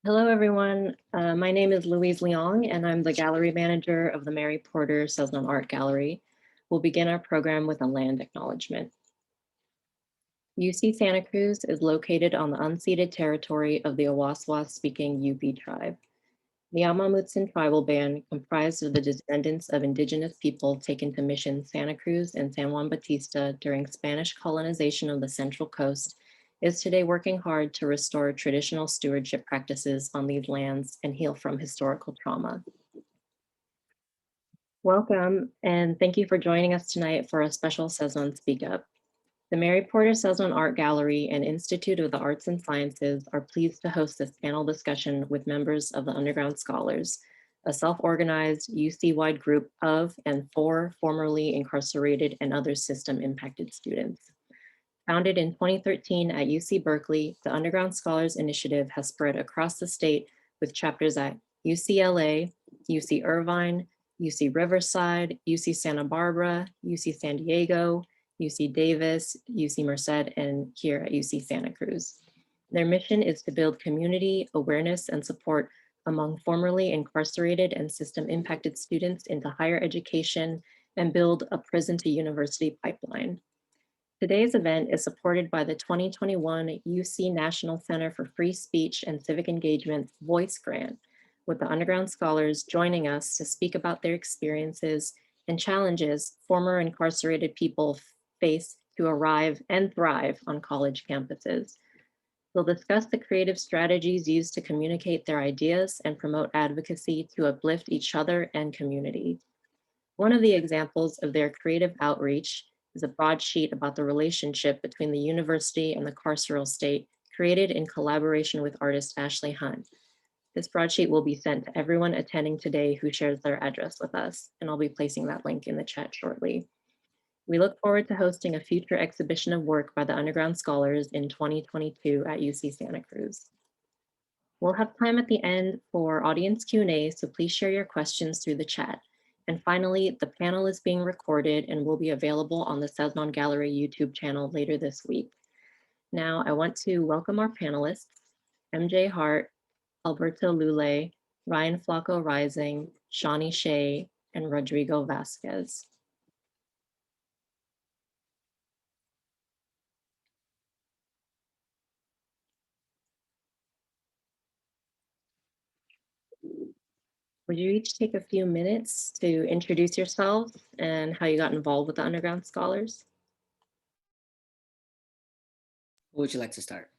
Hello, everyone. My name is Louise Leong, and I'm the gallery manager of the Mary Porter Sesnon Art Gallery. We'll begin our program with a land acknowledgement. UC Santa Cruz is located on the unceded territory of the Awaswas-speaking UP tribe. The Amamutsin tribal band, comprised of the descendants of indigenous people taken to Mission Santa Cruz and San Juan Bautista during Spanish colonization of the Central Coast, is today working hard to restore traditional stewardship practices on these lands and heal from historical trauma. Welcome, and thank you for joining us tonight for a special Sesnon Speak Up. The Mary Porter Sesnon Art Gallery and Institute of the Arts and Sciences are pleased to host this panel discussion with members of the Underground Scholars, a self-organized UC-wide group of and for formerly incarcerated and other system-impacted students. Founded in 2013 at UC Berkeley, the Underground Scholars Initiative has spread across the state with chapters at UCLA, UC Irvine, UC Riverside, UC Santa Barbara, UC San Diego, UC Davis, UC Merced, and here at UC Santa Cruz. Their mission is to build community awareness and support among formerly incarcerated and system-impacted students into higher education and build a prison to university pipeline. Today's event is supported by the 2021 UC National Center for Free Speech and Civic Engagement's Voice Grant, with the Underground Scholars joining us to speak about their experiences and challenges former incarcerated people face to arrive and thrive on college campuses. We'll discuss the creative strategies used to communicate their ideas and promote advocacy to uplift each other and community. One of the examples of their creative outreach is a broadsheet about the relationship between the university and the carceral state, created in collaboration with artist Ashley Hunt. This broadsheet will be sent to everyone attending today who shares their address with us, and I'll be placing that link in the chat shortly. We look forward to hosting a future exhibition of work by the Underground Scholars in 2022 at UC Santa Cruz. We'll have time at the end for audience Q&A, so please share your questions through the chat. And finally, the panel is being recorded and will be available on the Sesnon Gallery YouTube channel later this week. Now, I want to welcome our panelists, MJ Hart, Alberto Lulay, Ryan Flacco Rising, Shani Shay, and Rodrigo Vazquez. Would you each take a few minutes to introduce yourselves and how you got involved with the Underground Scholars? Who would you like to start?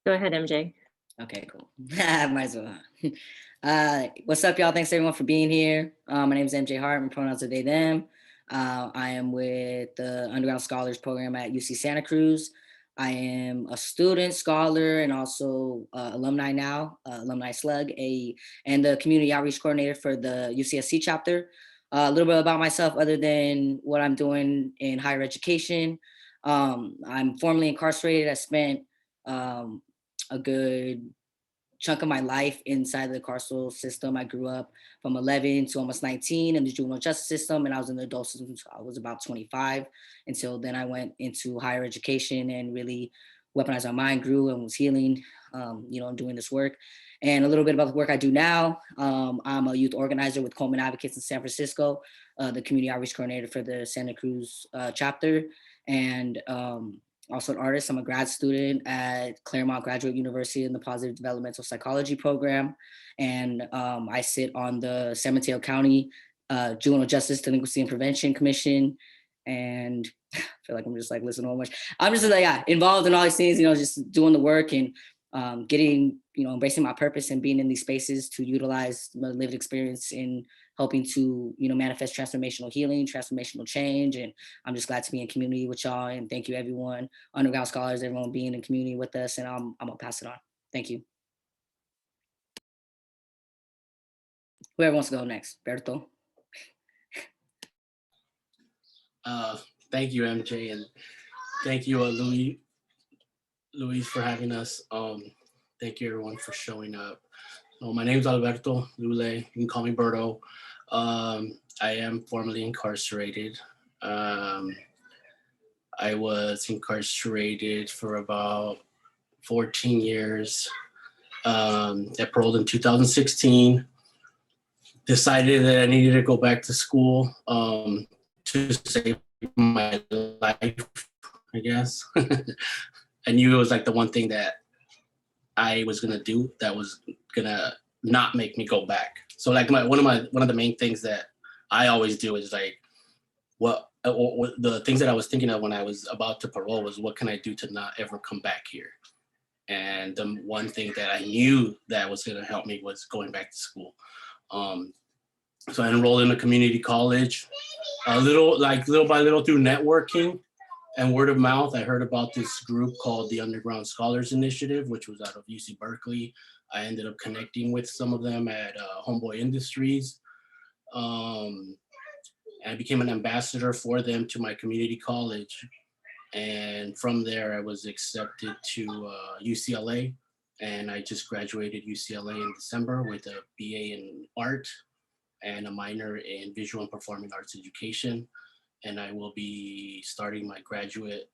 Go ahead, MJ. Okay, cool. Might as well. What's up, y'all? Thanks everyone for being here. My name is MJ Hart. My pronouns are they, them. I am with the Underground Scholars program at UC Santa Cruz. I am a student, scholar, and also alumni now, alumni slug, and the community outreach coordinator for the UCSC chapter. A little bit about myself other than what I'm doing in higher education. I'm formerly incarcerated. I spent a good chunk of my life inside the carceral system. I grew up from 11 to almost 19 in the juvenile justice system, and I was in the adult system until I was about 25. Until then I went into higher education and really weaponized my mind, grew and was healing, and doing this work. And a little bit about the work I do now. I'm a youth organizer with Coleman Advocacy in San Francisco, the community outreach coordinator for the Santa Cruz chapter, and also an artist. I'm a grad student at Claremont Graduate University in the Positive Developmental Psychology program. And I sit on the San Mateo County Juvenile Justice Delinquency and Prevention Commission. And I feel like I'm just like listening to much. I'm just like, involved in all these things, just doing the work and getting, embracing my purpose and being in these spaces to utilize my lived experience in helping to, manifest transformational healing, transformational change. And I'm just glad to be in community with y'all. And thank you, everyone, Underground Scholars, everyone being in community with us. And I'm gonna pass it on. Thank you. Whoever wants to go next, Berto. Thank you, MJ, and thank you, Luis, for having us. Thank you, everyone, for showing up. So my name is Alberto Lulay. You can call me Berto. I am formerly incarcerated. I was incarcerated for about 14 years. I paroled in 2016. Decided that I needed to go back to school to save my life, I guess. I knew it was like the one thing that I was gonna do that was gonna not make me go back. So like one of the main things that I always do is like what the things that I was thinking of when I was about to parole was what can I do to not ever come back here? And the one thing that I knew that was gonna help me was going back to school. So I enrolled in a community college, little by little through networking and word of mouth. I heard about this group called the Underground Scholars Initiative, which was out of UC Berkeley. I ended up connecting with some of them at Homeboy Industries. I became an ambassador for them to my community college. And from there, I was accepted to UCLA. And I just graduated UCLA in December with a BA in art and a minor in visual and performing arts education. And I will be starting my graduate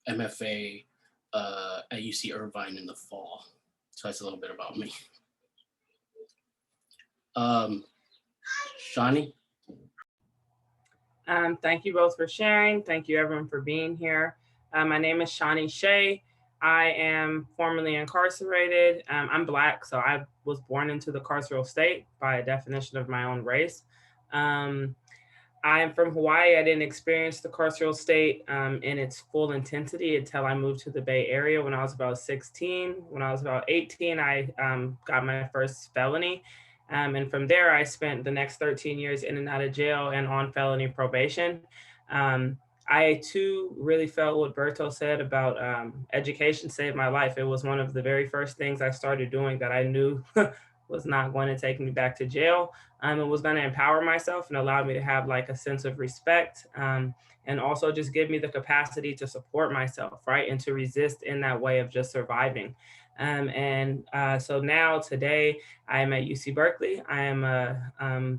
MFA at UC Irvine in the fall. So that's a little bit about me. Shani? Thank you both for sharing. Thank you everyone for being here. My name is Shani Shay. I am formerly incarcerated. I'm Black, so I was born into the carceral state by a definition of my own race. I am from Hawaii. I didn't experience the carceral state in its full intensity until I moved to the Bay Area when I was about 16. When I was about 18, I got my first felony. And from there, I spent the next 13 years in and out of jail and on felony probation. I too really felt what Berto said about education saved my life. It was one of the very first things I started doing that I knew was not going to take me back to jail. It was going to empower myself and allow me to have like a sense of respect and also just give me the capacity to support myself, right? And to resist in that way of just surviving. So now today I am at UC Berkeley. I am a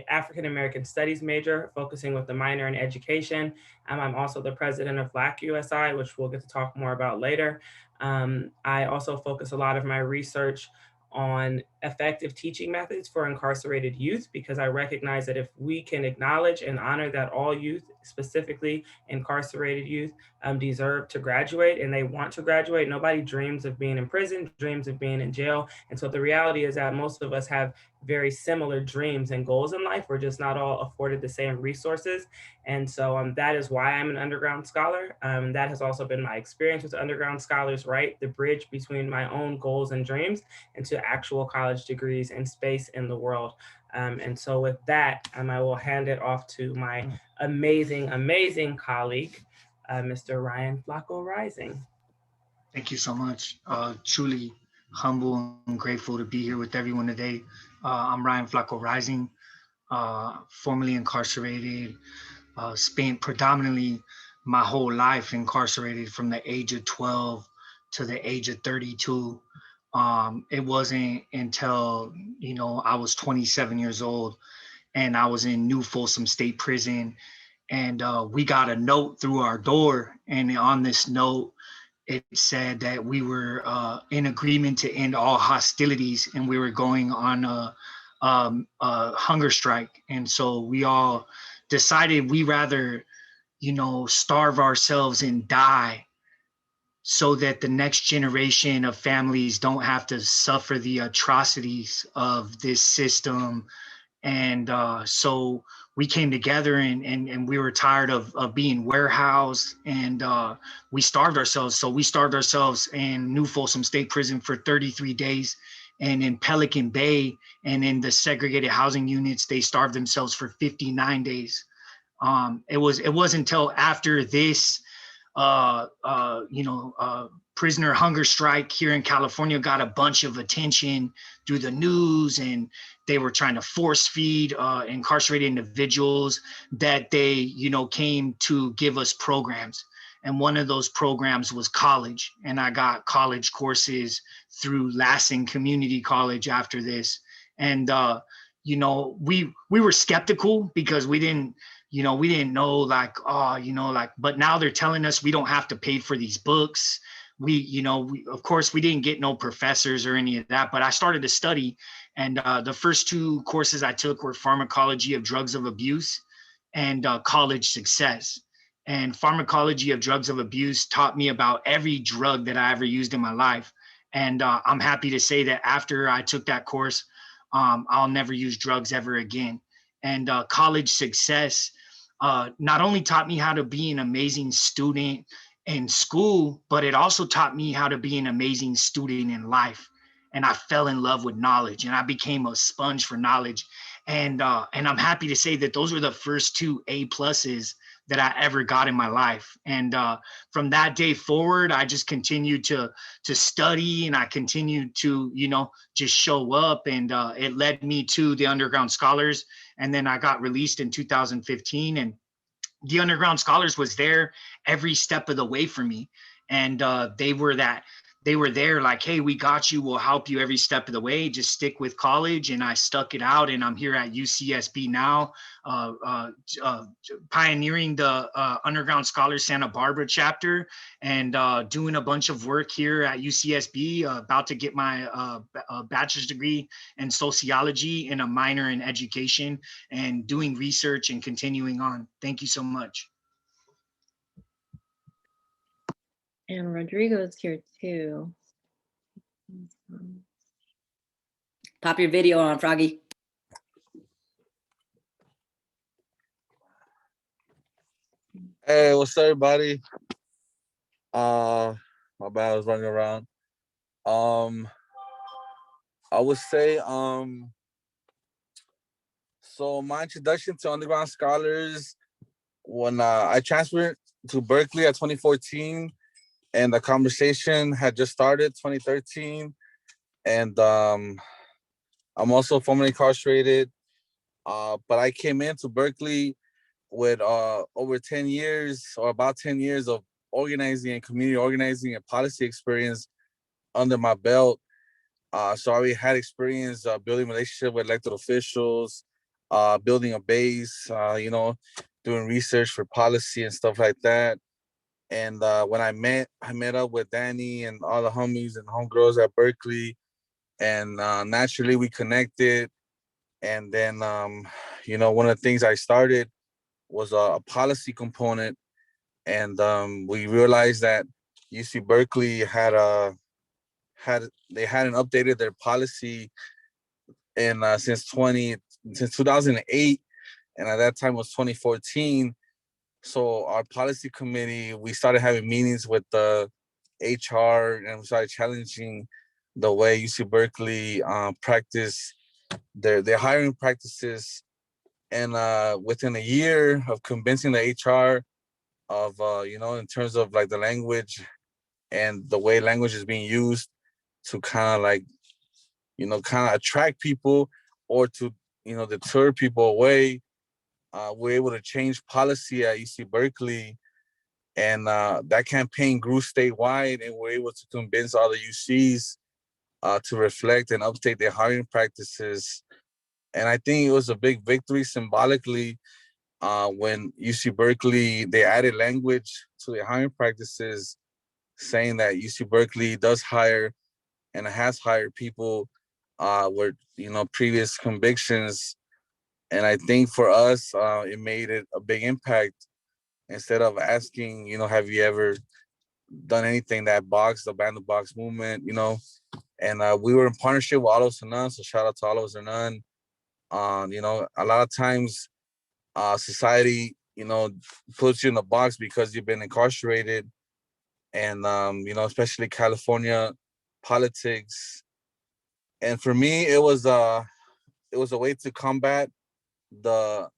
African-American studies major focusing with a minor in education. I'm also the president of Flaco USI, which we'll get to talk more about later. I also focus a lot of my research on effective teaching methods for incarcerated youth, because I recognize that if we can acknowledge and honor that all youth, specifically incarcerated youth, deserve to graduate and they want to graduate. Nobody dreams of being in prison, dreams of being in jail. And so the reality is that most of us have very similar dreams and goals in life. We're just not all afforded the same resources. And so that is why I'm an underground scholar. That has also been my experience with underground scholars, right? The bridge between my own goals and dreams into actual college degrees and space in the world. And so with that, I will hand it off to my amazing, amazing colleague, Mr. Ryan Flacco Rising. Thank you so much. Truly humble and grateful to be here with everyone today. I'm Ryan Flacco Rising, formerly incarcerated, spent predominantly my whole life incarcerated from the age of 12 to the age of 32. It wasn't until, I was 27 years old and I was in New Folsom State Prison, and we got a note through our door. And on this note, it said that we were in agreement to end all hostilities and we were going on a hunger strike. And so we all decided we rather, starve ourselves and die so that the next generation of families don't have to suffer the atrocities of this system. And so we came together and we were tired of being warehoused, and we starved ourselves. So we starved ourselves in New Folsom State Prison for 33 days, and in Pelican Bay and in the segregated housing units, they starved themselves for 59 days. It wasn't until after this prisoner hunger strike here in California got a bunch of attention through the news, and they were trying to force feed incarcerated individuals, that they, came to give us programs. And one of those programs was college. And I got college courses through Lassen Community College after this. And, we were skeptical because we didn't know but now they're telling us we don't have to pay for these books. of course, we didn't get no professors or any of that, but I started to study. And the first two courses I took were pharmacology of drugs of abuse and college success. And pharmacology of drugs of abuse taught me about every drug that I ever used in my life. And I'm happy to say that after I took that course, I'll never use drugs ever again. And college success not only taught me how to be an amazing student in school, but it also taught me how to be an amazing student in life. And I fell in love with knowledge, and I became a sponge for knowledge. And I'm happy to say that those were the first two A+ that I ever got in my life. And from that day forward, I just continued to study, and I continued to, just show up. And it led me to the Underground Scholars. And then I got released in 2015, and the Underground Scholars was there every step of the way for me. And they were there like, hey, we got you, we'll help you every step of the way, just stick with college. And I stuck it out, and I'm here at UCSB now, pioneering the Underground Scholars Santa Barbara chapter, and doing a bunch of work here at UCSB, about to get my bachelor's degree in sociology and a minor in education, and doing research and continuing on. Thank you so much. And Rodrigo is here too. Pop your video on, Froggy. Hey, what's up, everybody? My bad, I was running around. I would say, so my introduction to Underground Scholars, when I transferred to Berkeley at 2014, and the conversation had just started 2013. And I'm also formerly incarcerated, but I came into Berkeley with over 10 years, or about 10 years of organizing and community organizing and policy experience under my belt. So I already had experience building relationships with elected officials, building a base, doing research for policy and stuff like that. And when I met up with Danny and all the homies and homegirls at Berkeley, and naturally we connected. And then, one of the things I started was a policy component. And we realized that UC Berkeley hadn't updated their policy in since 2008, and at that time was 2014. So our policy committee, we started having meetings with the HR, and we started challenging the way UC Berkeley practice their hiring practices. And within a year of convincing the HR of, in terms of like the language and the way language is being used to kind of attract people or to, deter people away, we're able to change policy at UC Berkeley. And that campaign grew statewide, and we're able to convince all the UCs to reflect and update their hiring practices. And I think it was a big victory symbolically when UC Berkeley, they added language to their hiring practices, saying that UC Berkeley does hire and has hired people with, previous convictions. And I think for us, it made it a big impact. Instead of asking, have you ever done anything that box, the Ban the Box movement, and we were in partnership with All or None. So shout out to All or None. A lot of times society, puts you in a box because you've been incarcerated. And, especially California politics. And for me, it was a way to combat the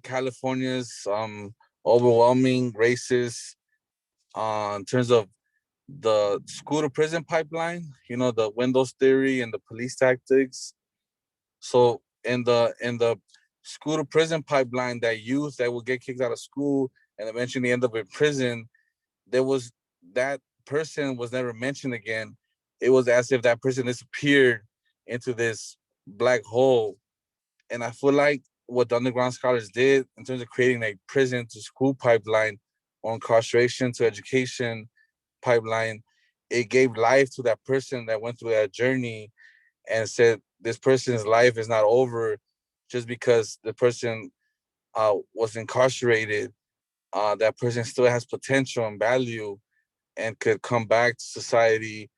California's overwhelming racist in terms of the school to prison pipeline, the windows theory and the police tactics. So in the school to prison pipeline, that youth that will get kicked out of school and eventually end up in prison, that person was never mentioned again. It was as if that person disappeared into this black hole. And I feel like what the Underground Scholars did in terms of creating a prison to school pipeline or incarceration to education pipeline, it gave life to that person that went through that journey, and said this person's life is not over just because the person was incarcerated. That person still has potential and value and could come back to society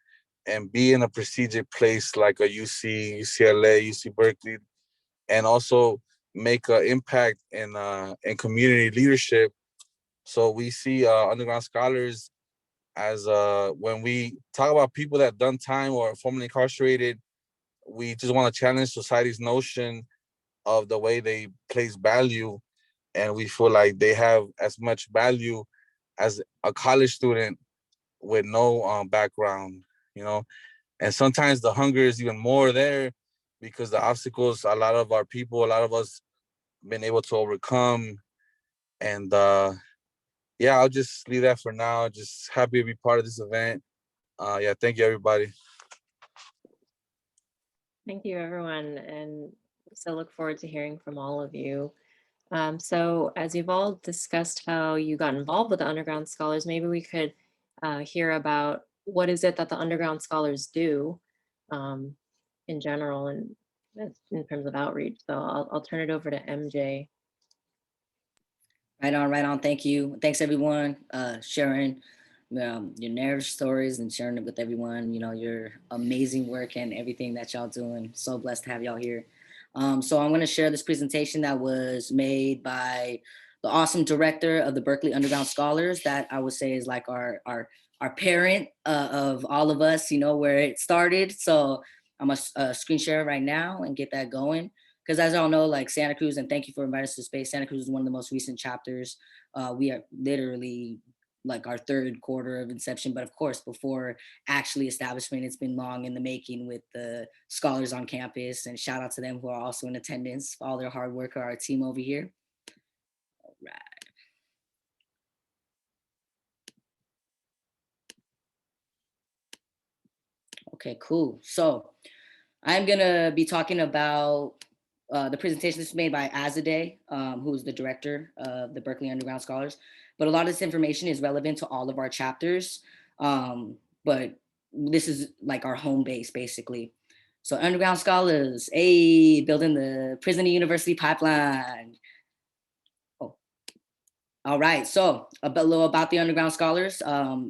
and be in a prestigious place like a UC, UCLA, UC Berkeley, and also make an impact in community leadership. So we see underground scholars as when we talk about people that done time or are formerly incarcerated, we just want to challenge society's notion of the way they place value, and we feel like they have as much value as a college student with no background, you know. And sometimes the hunger is even more there because the obstacles a lot of our people, a lot of us been able to overcome. And yeah, I'll just leave that for now. Just happy to be part of this event. Yeah, thank you, everybody. Thank you, everyone, and so look forward to hearing from all of you. So as you've all discussed how you got involved with the Underground Scholars, maybe we could hear about what is it that the Underground Scholars do in general and in terms of outreach. So I'll turn it over to MJ. Right on. Thank you. Thanks, everyone, sharing your narrative stories and sharing it with everyone. You know, your amazing work and everything that y'all doing. So blessed to have y'all here. So I'm going to share this presentation that was made by the awesome director of the Berkeley Underground Scholars, that I would say is like our parent of all of us, you know, where it started. So I'm going to screen share right now and get that going. Because as y'all know, like Santa Cruz, and thank you for inviting us to space, Santa Cruz is one of the most recent chapters. We are literally like our third quarter of inception, but of course, before actually establishment, it's been long in the making with the scholars on campus, and shout out to them who are also in attendance for all their hard work, or our team over here. All right. Okay, cool. So I'm gonna be talking about the presentation that's made by Azadeh, who's the director of the Berkeley Underground Scholars. But a lot of this information is relevant to all of our chapters. But this is like our home base, basically. So Underground Scholars, building the prison to university pipeline. Oh, all right. So a little about the Underground Scholars.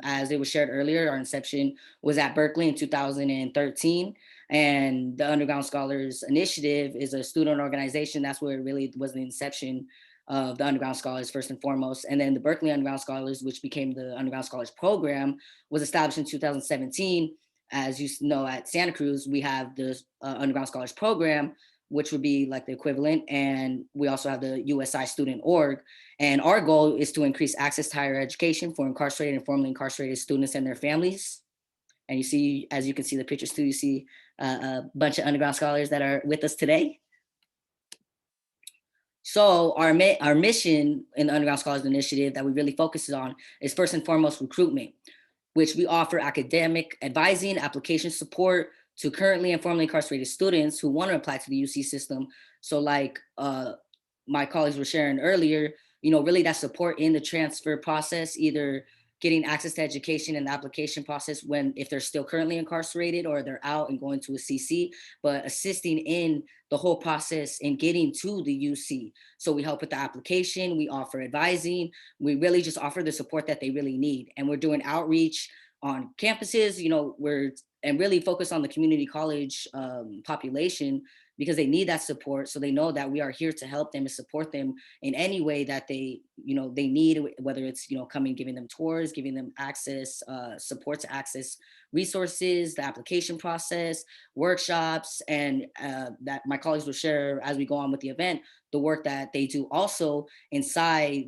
As it was shared earlier, our inception was at Berkeley in 2013. And the Underground Scholars Initiative is a student organization. That's where it really was the inception of the Underground Scholars first and foremost. And then the Berkeley Underground Scholars, which became the Underground Scholars Program, was established in 2017. As you know, at Santa Cruz, we have the Underground Scholars Program, which would be like the equivalent. And we also have the USI Student Org. And our goal is to increase access to higher education for incarcerated and formerly incarcerated students and their families. And you see, as you can see the pictures too, you see a bunch of Underground Scholars that are with us today. So our mission in the Underground Scholars Initiative that we really focus on is first and foremost recruitment, which we offer academic advising, application support to currently and formerly incarcerated students who want to apply to the UC system. So like my colleagues were sharing earlier, you know, really that support in the transfer process, either getting access to education and the application process if they're still currently incarcerated or they're out and going to a CC, but assisting in the whole process in getting to the UC. So we help with the application, we offer advising, we really just offer the support that they really need. And we're doing outreach on campuses, you know, and really focus on the community college population, because they need that support. So they know that we are here to help them and support them in any way that they need, whether it's, coming, giving them tours, giving them access, support to access resources, the application process, workshops, and that my colleagues will share as we go on with the event, the work that they do also inside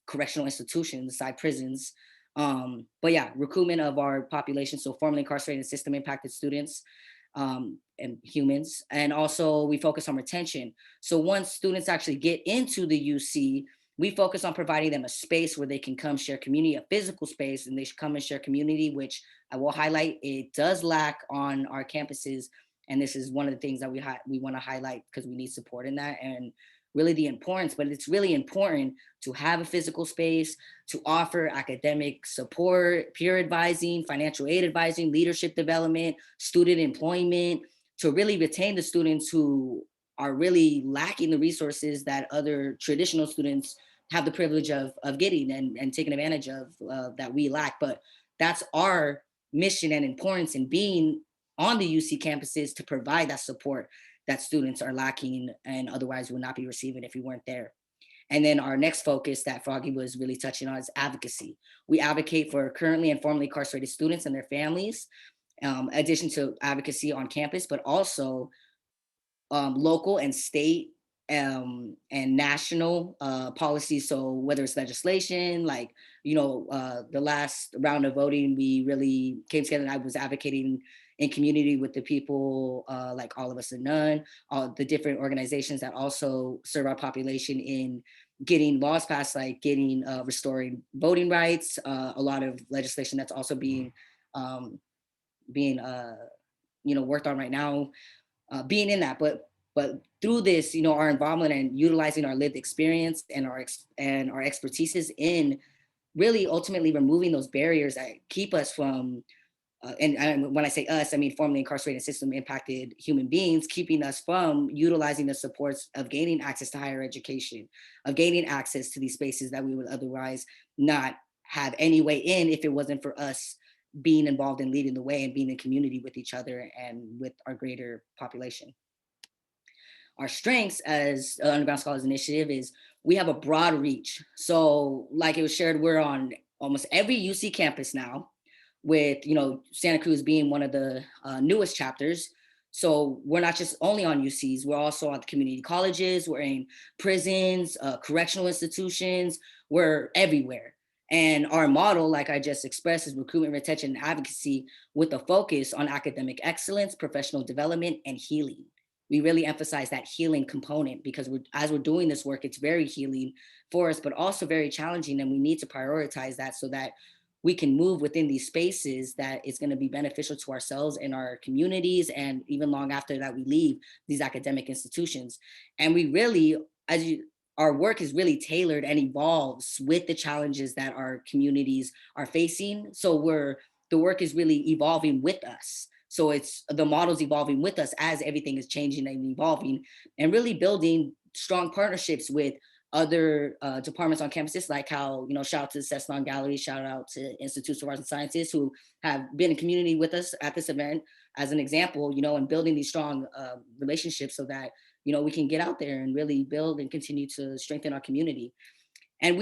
correctional institutions, inside prisons. But yeah, recruitment of our population, so formerly incarcerated and system impacted students, and humans. And also we focus on retention. So once students actually get into the UC, we focus on providing them a space where they can come share community, a physical space, and they should come and share community, which I will highlight, it does lack on our campuses. And this is one of the things that we want to highlight because we need support in that. And really the importance, but it's really important to have a physical space, to offer academic support, peer advising, financial aid advising, leadership development, student employment, to really retain the students who are really lacking the resources that other traditional students have the privilege of getting and taking advantage of that we lack. But that's our mission and importance in being on the UC campuses, to provide that support that students are lacking and otherwise would not be receiving if we weren't there. And then our next focus that Froggy was really touching on is advocacy. We advocate for currently and formerly incarcerated students and their families, in addition to advocacy on campus, but also local and state and national policies. So whether it's legislation, like, the last round of voting, we really came together and I was advocating in community with the people like All of Us and None, all the different organizations that also serve our population in getting laws passed, like getting restoring voting rights, a lot of legislation that's also being worked on right now, being in that. But through this, our involvement and utilizing our lived experience and our expertise in really ultimately removing those barriers that keep us from, and when I say us, I mean formerly incarcerated system impacted human beings, keeping us from utilizing the supports of gaining access to higher education, of gaining access to these spaces that we would otherwise not have any way in if it wasn't for us being involved in leading the way and being in community with each other and with our greater population. Our strengths as Underground Scholars Initiative is we have a broad reach. So like it was shared, we're on almost every UC campus now, with Santa Cruz being one of the newest chapters. So we're not just only on UCs, we're also on the community colleges, we're in prisons, correctional institutions, we're everywhere. And our model, like I just expressed, is recruitment, retention, and advocacy with a focus on academic excellence, professional development, and healing. We really emphasize that healing component because as we're doing this work, it's very healing for us, but also very challenging. And we need to prioritize that so that we can move within these spaces that is going to be beneficial to ourselves and our communities, and even long after that we leave these academic institutions. And we really, our work is really tailored and evolves with the challenges that our communities are facing. So the work is really evolving with us. So it's the model's evolving with us as everything is changing and evolving, and really building strong partnerships with other departments on campuses, like how, shout out to the Sesnon Gallery, shout out to Institutes of Arts and Sciences who have been in community with us at this event as an example, and building these strong relationships so that, we can get out there and really build and continue to strengthen our community. And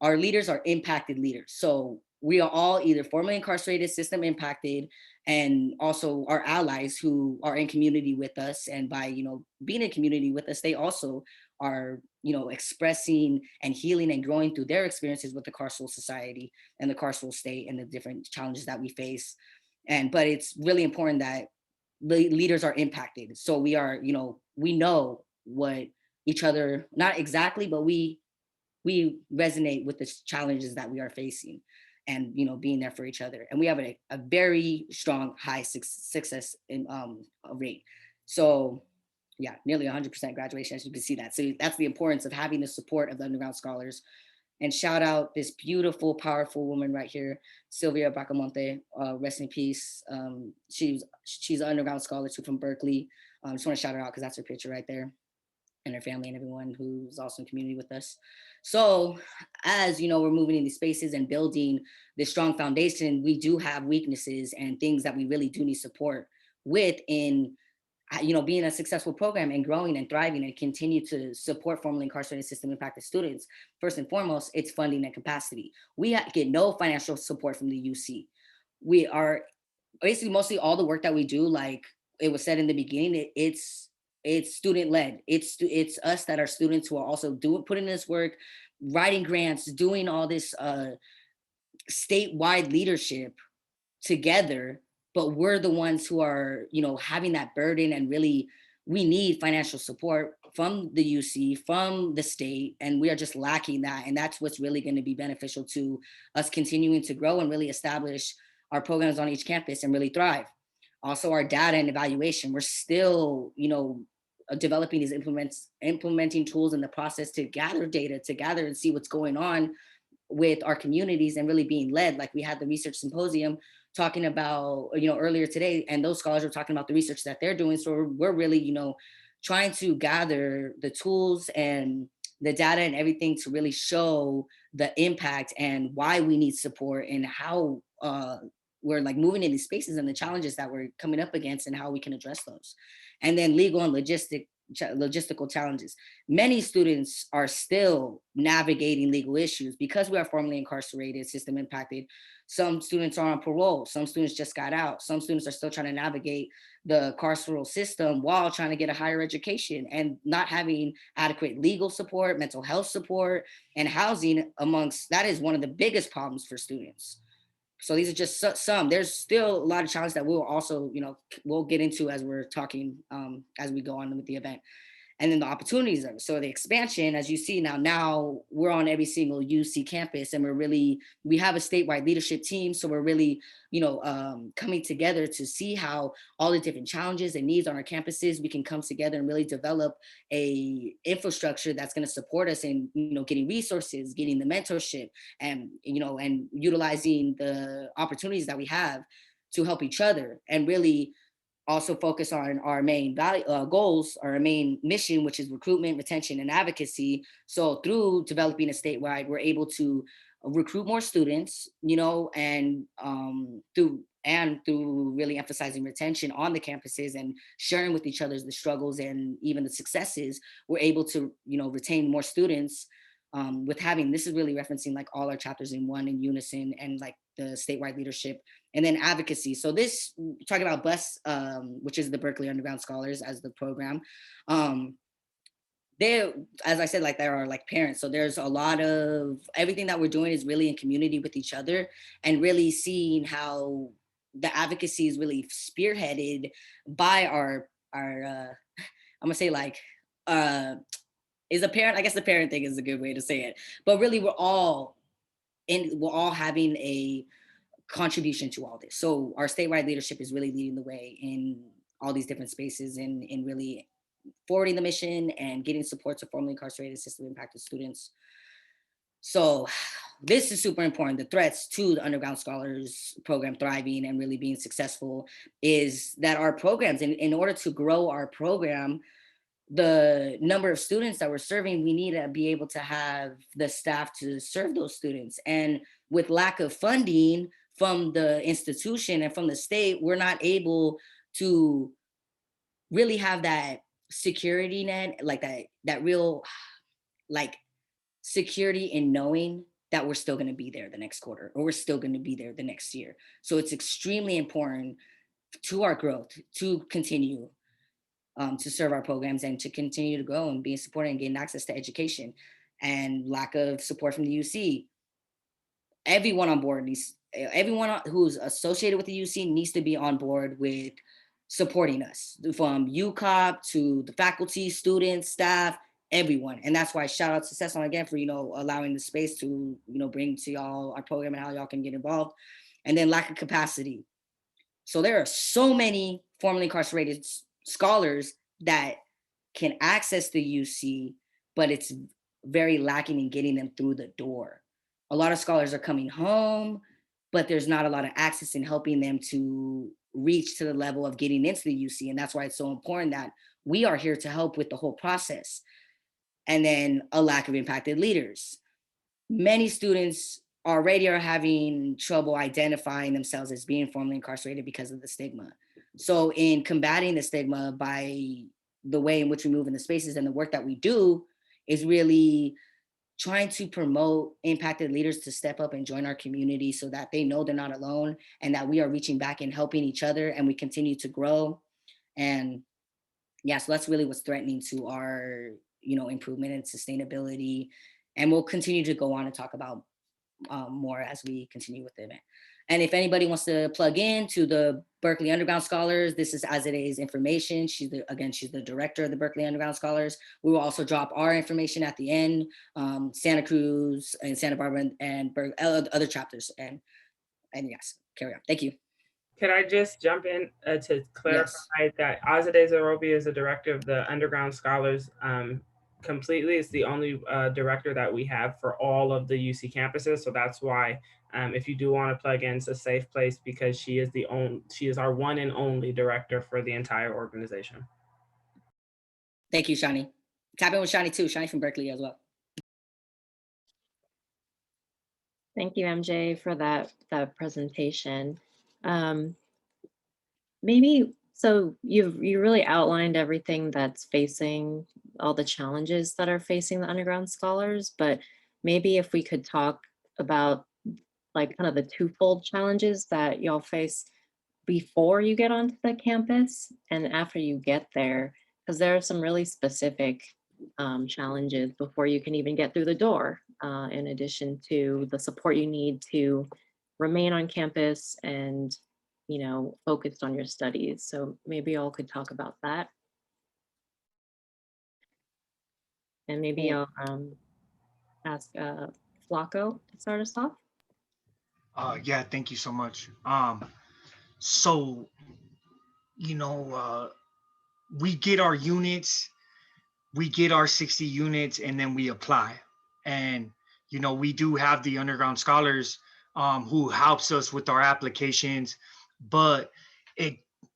our leaders are impacted leaders. So we are all either formerly incarcerated, system impacted, and also our allies who are in community with us. And by, being in community with us, they also are, expressing and healing and growing through their experiences with the carceral society and the carceral state and the different challenges that we face. But it's really important that the leaders are impacted. So we are, we know what each other, not exactly, but we resonate with the challenges that we are facing and, being there for each other. And we have a very strong, high success in, rate. So yeah, nearly 100% graduation, as you can see that. So that's the importance of having the support of the Underground Scholars. And shout out this beautiful, powerful woman right here, Sylvia Bracamonte, rest in peace. She's an Underground Scholar too from Berkeley. Just want to shout her out because that's her picture right there, and her family and everyone who's also in community with us. So as we're moving in these spaces and building this strong foundation, we do have weaknesses and things that we really do need support with in being a successful program and growing and thriving and continue to support formerly incarcerated system impacted students. First and foremost, it's funding and capacity. We get no financial support from the UC. We are basically mostly all the work that we do, like it was said in the beginning, it's student led. It's us that are students who are also putting this work, writing grants, doing all this statewide leadership together. But we're the ones who are, having that burden, and really we need financial support from the UC, from the state, and we are just lacking that. And that's what's really going to be beneficial to us continuing to grow and really establish our programs on each campus and really thrive. Also, our data and evaluation, we're still, developing these implementing tools in the process to gather data, to gather and see what's going on with our communities and really being led. Like we had the research symposium talking about, earlier today, and those scholars were talking about the research that they're doing. So we're really, trying to gather the tools and the data and everything to really show the impact and why we need support and how we're like moving in these spaces and the challenges that we're coming up against and how we can address those. And then legal and logistical challenges. Many students are still navigating legal issues because we are formerly incarcerated, system impacted. Some students are on parole. Some students just got out. Some students are still trying to navigate the carceral system while trying to get a higher education and not having adequate legal support, mental health support, and housing amongst, that is one of the biggest problems for students. So these are just some. There's still a lot of challenges that we'll also, we'll get into as we're talking, as we go on with the event. And then the opportunities of it. So the expansion, as you see now we're on every single UC campus, and we have a statewide leadership team. So we're really, coming together to see how all the different challenges and needs on our campuses, we can come together and really develop a infrastructure that's going to support us in, getting resources, getting the mentorship, and, and utilizing the opportunities that we have to help each other and really also focus on our main goals, our main mission, which is recruitment, retention, and advocacy. So through developing a statewide, we're able to recruit more students, and through really emphasizing retention on the campuses and sharing with each other the struggles and even the successes, we're able to, retain more students with having, this is really referencing like all our chapters in unison and like the statewide leadership. And then advocacy. So this, talking about BUS, which is the Berkeley Underground Scholars as the program. There, as I said, like there are like parents. So there's a lot of, everything that we're doing is really in community with each other and really seeing how the advocacy is really spearheaded by our I'm gonna say like, is a parent, I guess the parent thing is a good way to say it, but really we're all having a contribution to all this. So our statewide leadership is really leading the way in all these different spaces and in really forwarding the mission and getting support to formerly incarcerated system impacted students. So this is super important. The threats to the Underground Scholars program thriving and really being successful is that our programs, in order to grow our program, the number of students that we're serving, we need to be able to have the staff to serve those students. And with lack of funding from the institution and from the state, we're not able to really have that security net, like that real like security in knowing that we're still going to be there the next quarter or we're still going to be there the next year. So it's extremely important to our growth to continue to serve our programs and to continue to grow and be supported and gain access to education. And lack of support from the UC. Everyone on board everyone who's associated with the UC needs to be on board with supporting us, from UCOP to the faculty, students, staff, everyone. And that's why shout out to Sesnon again for, allowing the space to, bring to y'all our program and how y'all can get involved. And then lack of capacity. So there are so many formerly incarcerated scholars that can access the UC, but it's very lacking in getting them through the door. A lot of scholars are coming home, but there's not a lot of access in helping them to reach to the level of getting into the UC. And that's why it's so important that we are here to help with the whole process. And then a lack of impacted leaders. Many students already are having trouble identifying themselves as being formerly incarcerated because of the stigma. So in combating the stigma by the way in which we move in the spaces and the work that we do is really trying to promote impacted leaders to step up and join our community so that they know they're not alone and that we are reaching back and helping each other and we continue to grow. And yeah, so that's really what's threatening to our, improvement and sustainability. And we'll continue to go on and talk about more as we continue with the event. And if anybody wants to plug in to the Berkeley Underground Scholars, this is as it is information. She's the director of the Berkeley Underground Scholars. We will also drop our information at the end, Santa Cruz and Santa Barbara and other chapters. And yes, carry on. Thank you. Could I just jump in to clarify Yes. that Azadeh Zarobi is the director of the Underground Scholars completely. It's the only director that we have for all of the UC campuses. So that's why if you do want to plug in, it's a safe place because she is our one and only director for the entire organization. Thank you, Shani. Tap in with Shani too. Shani from Berkeley as well. Thank you, MJ, for that presentation. Maybe, so you really outlined everything that's facing, all the challenges that are facing the underground scholars, but maybe if we could talk about like kind of the twofold challenges that y'all face before you get onto the campus and after you get there, because there are some really specific challenges before you can even get through the door, in addition to the support you need to remain on campus and, you know, focused on your studies. So maybe y'all could talk about that. And maybe I'll ask Flacco to start us off. Yeah, thank you so much. So, you know, we get our units, we get our 60 units, and then we apply. And, you know, we do have the underground scholars who helps us with our applications, but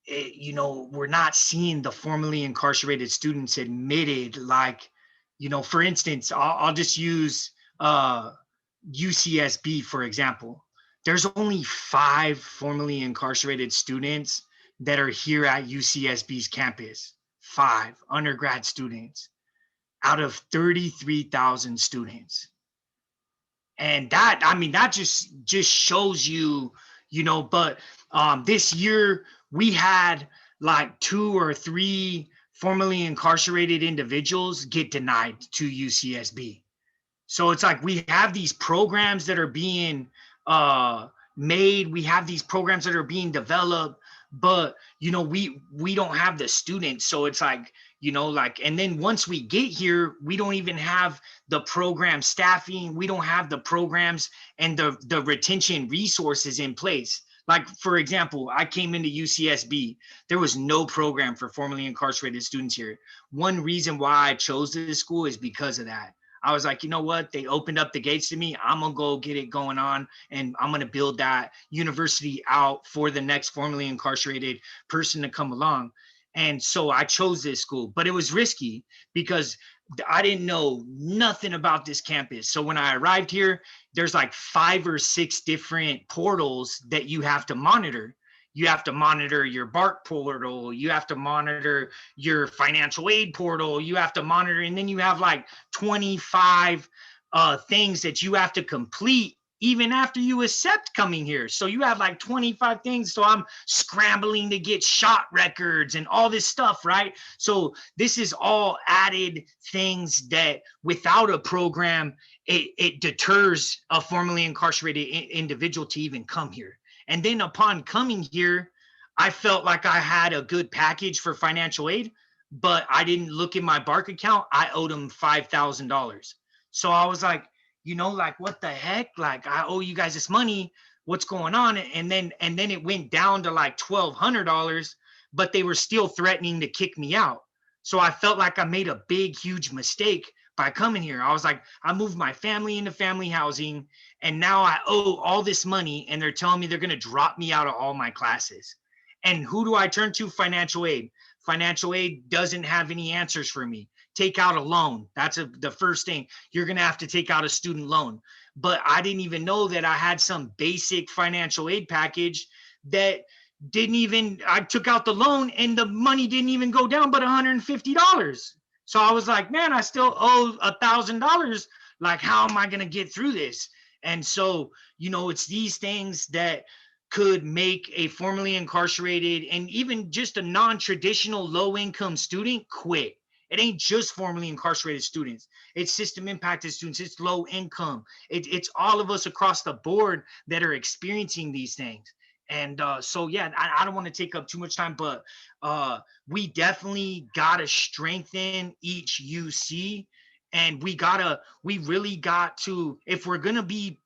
you know, we're not seeing the formerly incarcerated students admitted. Like, you know, for instance, I'll just use UCSB, for example. There's only 5 formerly incarcerated students that are here at UCSB's campus. 5 undergrad students out of 33,000 students. And that, I mean, that just shows you, you know, but this year we had like 2 or 3 formerly incarcerated individuals get denied to UCSB. So it's like we have these programs that are being made, we have these programs that are being developed, but you know, we don't have the students. So it's like, you know, like, and then once we get here, we don't even have the program staffing, we don't have the programs and the retention resources in place. Like, for example, I came into UCSB, there was no program for formerly incarcerated students here. One reason why I chose this school is because of that. I was like, you know what? They opened up the gates to me. I'm going to go get it going on, and I'm going to build that university out for the next formerly incarcerated person to come along. And so I chose this school, but it was risky because I didn't know nothing about this campus. So when I arrived here, there's like 5 or 6 different portals that you have to monitor. You have to monitor your BART portal, you have to monitor your financial aid portal, you have to monitor, and then you have like 25 things that you have to complete even after you accept coming here. So you have like 25 things. So I'm scrambling to get shot records and all this stuff, right? So this is all added things that without a program, it deters a formerly incarcerated individual to even come here. And then upon coming here, I felt like I had a good package for financial aid, but I didn't look in my BARC account. I owed them $5,000. So I was like, you know, like, what the heck? Like, I owe you guys this money. What's going on? And then it went down to like $1,200, but they were still threatening to kick me out. So I felt like I made a big, huge mistake by coming here. I was like, I moved my family into family housing, and now I owe all this money, and they're telling me they're going to drop me out of all my classes. And who do I turn to? Financial aid. Financial aid doesn't have any answers for me. Take out a loan. That's the first thing. You're going to have to take out a student loan. But I didn't even know that I had some basic financial aid package that didn't even, I took out the loan and the money didn't even go down but $150. So I was like, man, I still owe $1,000. Like, how am I going to get through this? And so, you know, it's these things that could make a formerly incarcerated and even just a non-traditional low-income student quit. It ain't just formerly incarcerated students. It's system impacted students. It's low income. It's all of us across the board that are experiencing these things. And so, yeah, I don't want to take up too much time, but we definitely got to strengthen each UC. And we really got to, if we're going to be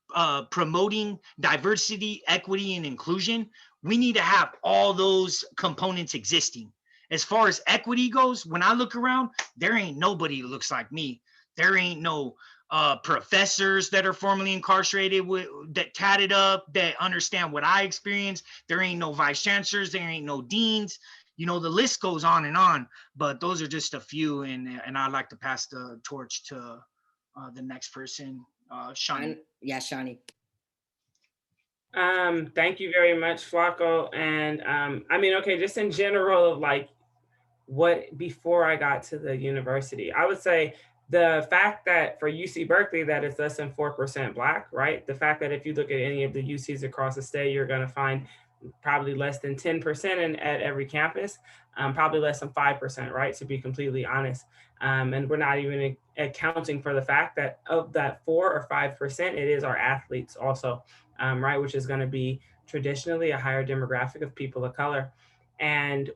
promoting diversity, equity, and inclusion, We need to have all those components existing. As far as equity goes, when I look around, there ain't nobody who looks like me. There ain't no professors that are formerly incarcerated that tatted up, that understand what I experienced. There ain't no vice chancellors. There ain't no deans. You know, the list goes on and on, but those are just a few. And I'd like to pass the torch to the next person, Shani. Yeah, Shani. Thank you very much, Flacco. And I mean, okay, just in general of like what before I got to the university, I would say the fact that for UC Berkeley that it's less than 4% Black, right? The fact that if you look at any of the UCs across the state, you're going to find probably less than 10% at every campus, probably less than 5%, right? To be completely honest. And we're not even accounting for the fact that of that 4 or 5%, it is our athletes also, right? Which is going to be traditionally a higher demographic of people of color. And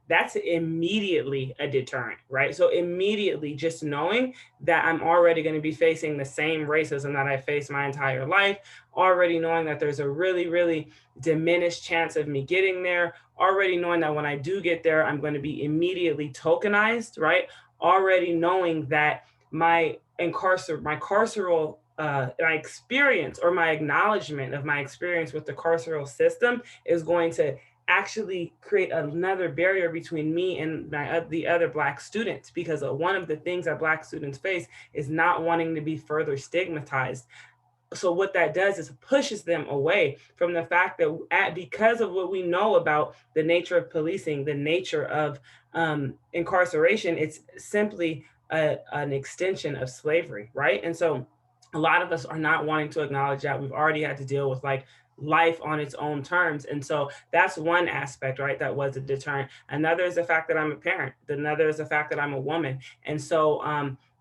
that's immediately a deterrent, right? So immediately just knowing that I'm already going to be facing the same racism that I faced my entire life, already knowing that there's a really, really diminished chance of me getting there, already knowing that when I do get there, I'm going to be immediately tokenized, right? Already knowing that my carceral my experience or my acknowledgement of my experience with the carceral system is going to actually create another barrier between me and the other Black students, because one of the things that Black students face is not wanting to be further stigmatized. So what that does is pushes them away from the fact that because of what we know about the nature of policing, the nature of incarceration, it's simply an extension of slavery, right? And so a lot of us are not wanting to acknowledge that. We've already had to deal with like life on its own terms. And so that's one aspect, right? That was a deterrent. Another is the fact that I'm a parent. Another is the fact that I'm a woman. And so,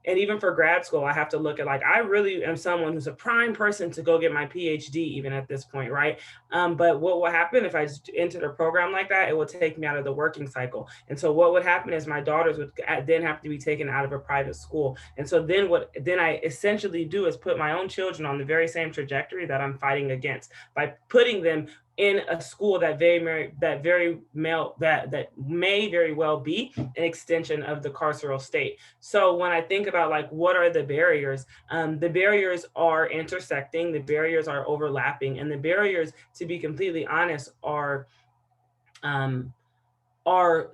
and even for grad school, I have to look at like, I really am someone who's a prime person to go get my PhD even at this point, right? But what will happen if I entered a program like that, it will take me out of the working cycle. And so what would happen is my daughters would then have to be taken out of a private school. And so then I essentially do is put my own children on the very same trajectory that I'm fighting against by putting them in a school that may very well be an extension of the carceral state. So when I think about like, what are the barriers are intersecting, the barriers are overlapping, and the barriers, to be completely honest, are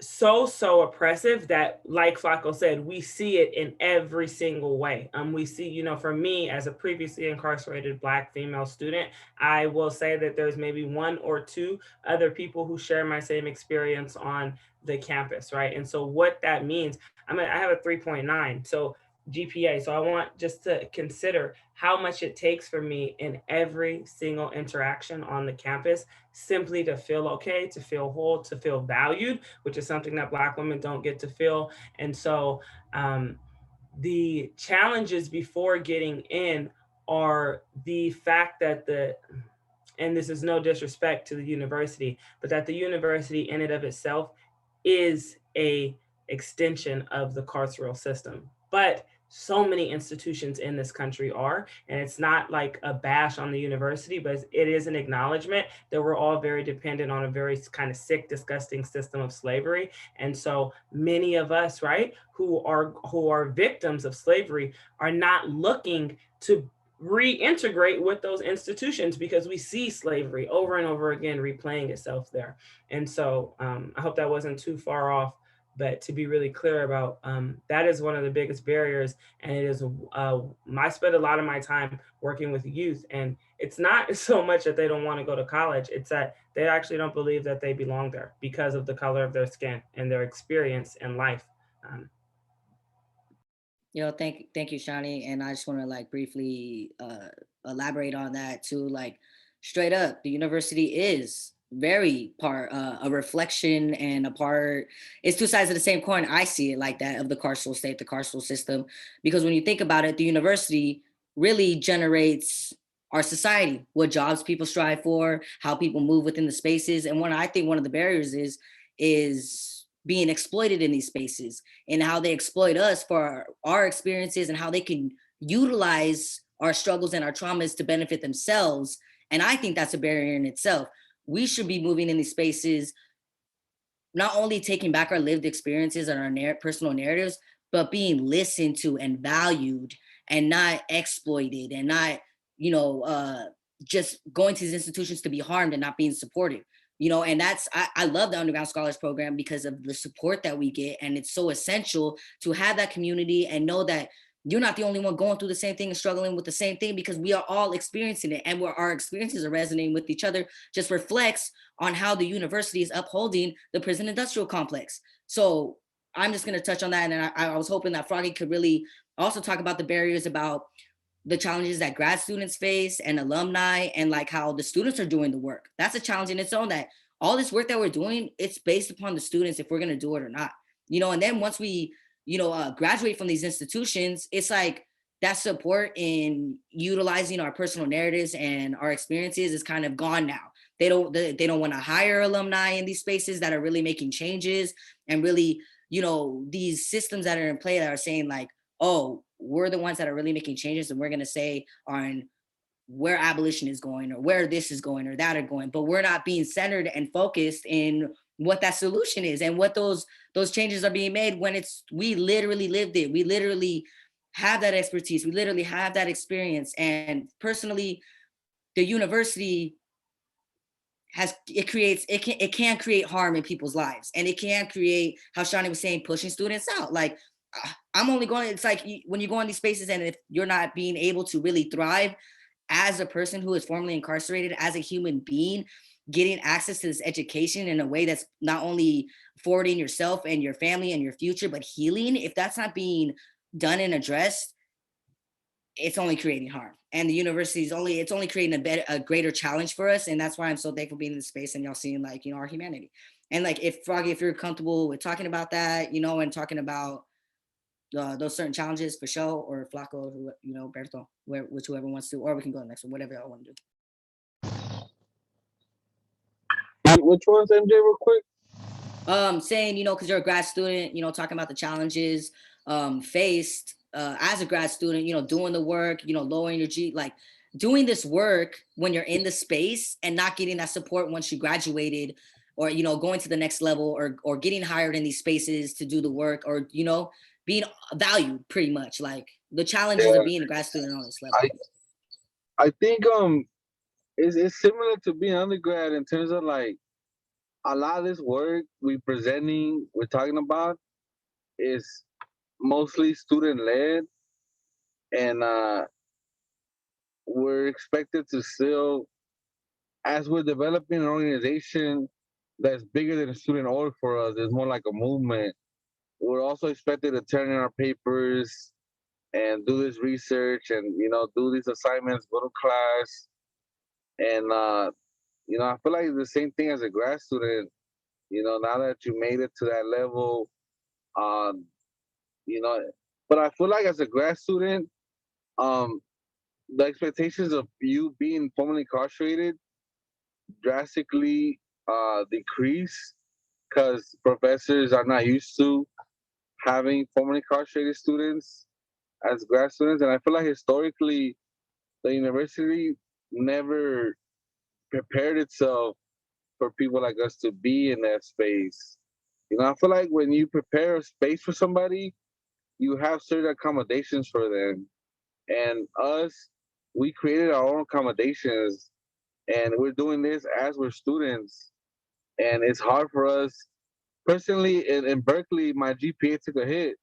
so oppressive that, like Flacco said, we see it in every single way. We see, for me as a previously incarcerated Black female student, I will say that there's maybe 1 or 2 other people who share my same experience on the campus, right? And so what that means, I have a 3.9, so GPA. So I want just to consider how much it takes for me in every single interaction on the campus, simply to feel okay, to feel whole, to feel valued, which is something that Black women don't get to feel. And so the challenges before getting in are the fact that and this is no disrespect to the university, but that the university in and of itself is a extension of the carceral system. But so many institutions in this country are, and it's not like a bash on the university, but it is an acknowledgement that we're all very dependent on a very kind of sick, disgusting system of slavery. And so many of us, right, who are victims of slavery are not looking to reintegrate with those institutions because we see slavery over and over again replaying itself there. And so I hope that wasn't too far off. But to be really clear about that is one of the biggest barriers. And it is, I spend a lot of my time working with youth, and it's not so much that they don't want to go to college, it's that they actually don't believe that they belong there because of the color of their skin and their experience in life. Thank you, Shani. And I just want to like briefly elaborate on that too. Like straight up, the university is very a reflection and a part, it's 2 sides of the same coin. I see it like that, of the carceral state, the carceral system, because when you think about it, the university really generates our society, what jobs people strive for, how people move within the spaces. And I think one of the barriers is being exploited in these spaces, and how they exploit us for our experiences and how they can utilize our struggles and our traumas to benefit themselves. And I think that's a barrier in itself. we should be moving in these spaces, not only taking back our lived experiences and our personal narratives, but being listened to and valued and not exploited and not, just going to these institutions to be harmed and not being supported. And I love the Underground Scholars Program because of the support that we get. And it's so essential to have that community and know that you're not the only one going through the same thing and struggling with the same thing, because we are all experiencing it, and where our experiences are resonating with each other just reflects on how the university is upholding the prison industrial complex. So I'm just going to touch on that. And I was hoping that Froggy could really also talk about the barriers, about the challenges that grad students face and alumni, and like how the students are doing the work. That's a challenge in its own, that all this work that we're doing, it's based upon the students if we're going to do it or not. And then once we graduate from these institutions, it's like that support in utilizing our personal narratives and our experiences is kind of gone now. They don't want to hire alumni in these spaces that are really making changes, and really, these systems that are in play that are saying like, oh, we're the ones that are really making changes, and we're going to say on where abolition is going, or where this is going, or that are going, but we're not being centered and focused in what that solution is and what those changes are being made, when we literally lived it. We literally have that expertise. We literally have that experience. And personally, the university it can create harm in people's lives, and it can create, how Shani was saying, pushing students out. Like, it's like when you go in these spaces, and if you're not being able to really thrive as a person who is formerly incarcerated, as a human being, getting access to this education in a way that's not only forwarding yourself and your family and your future, but healing, if that's not being done and addressed, it's only creating harm. And the university is only creating a greater challenge for us. And that's why I'm so thankful being in this space and y'all seeing like, our humanity. And like, if Froggy, if you're comfortable with talking about that, and talking about those certain challenges, for sure, or Flaco, Berto, whoever wants to, or we can go to the next one, whatever y'all want to do. Which one's MJ, real quick? Saying, because you're a grad student, talking about the challenges faced as a grad student, doing the work, lowering your like doing this work when you're in the space and not getting that support once you graduated, or, going to the next level, or getting hired in these spaces to do the work, or, being valued, pretty much, like the challenges of being a grad student on this level. I think it's similar to being undergrad in terms of like, a lot of this work we're talking about is mostly student-led, and we're expected to still, as we're developing an organization that's bigger than a student org for us, it's more like a movement. We're also expected to turn in our papers and do this research and, do these assignments, go to class. And, I feel like it's the same thing as a grad student. Now that you made it to that level, but I feel like as a grad student, the expectations of you being formerly incarcerated drastically decrease, because professors are not used to having formerly incarcerated students as grad students. And I feel like historically, the university never prepared itself for people like us to be in that space. I feel like when you prepare a space for somebody, you have certain accommodations for them. And us, we created our own accommodations, and we're doing this as we're students. And it's hard for us. Personally, in Berkeley, my GPA took a hit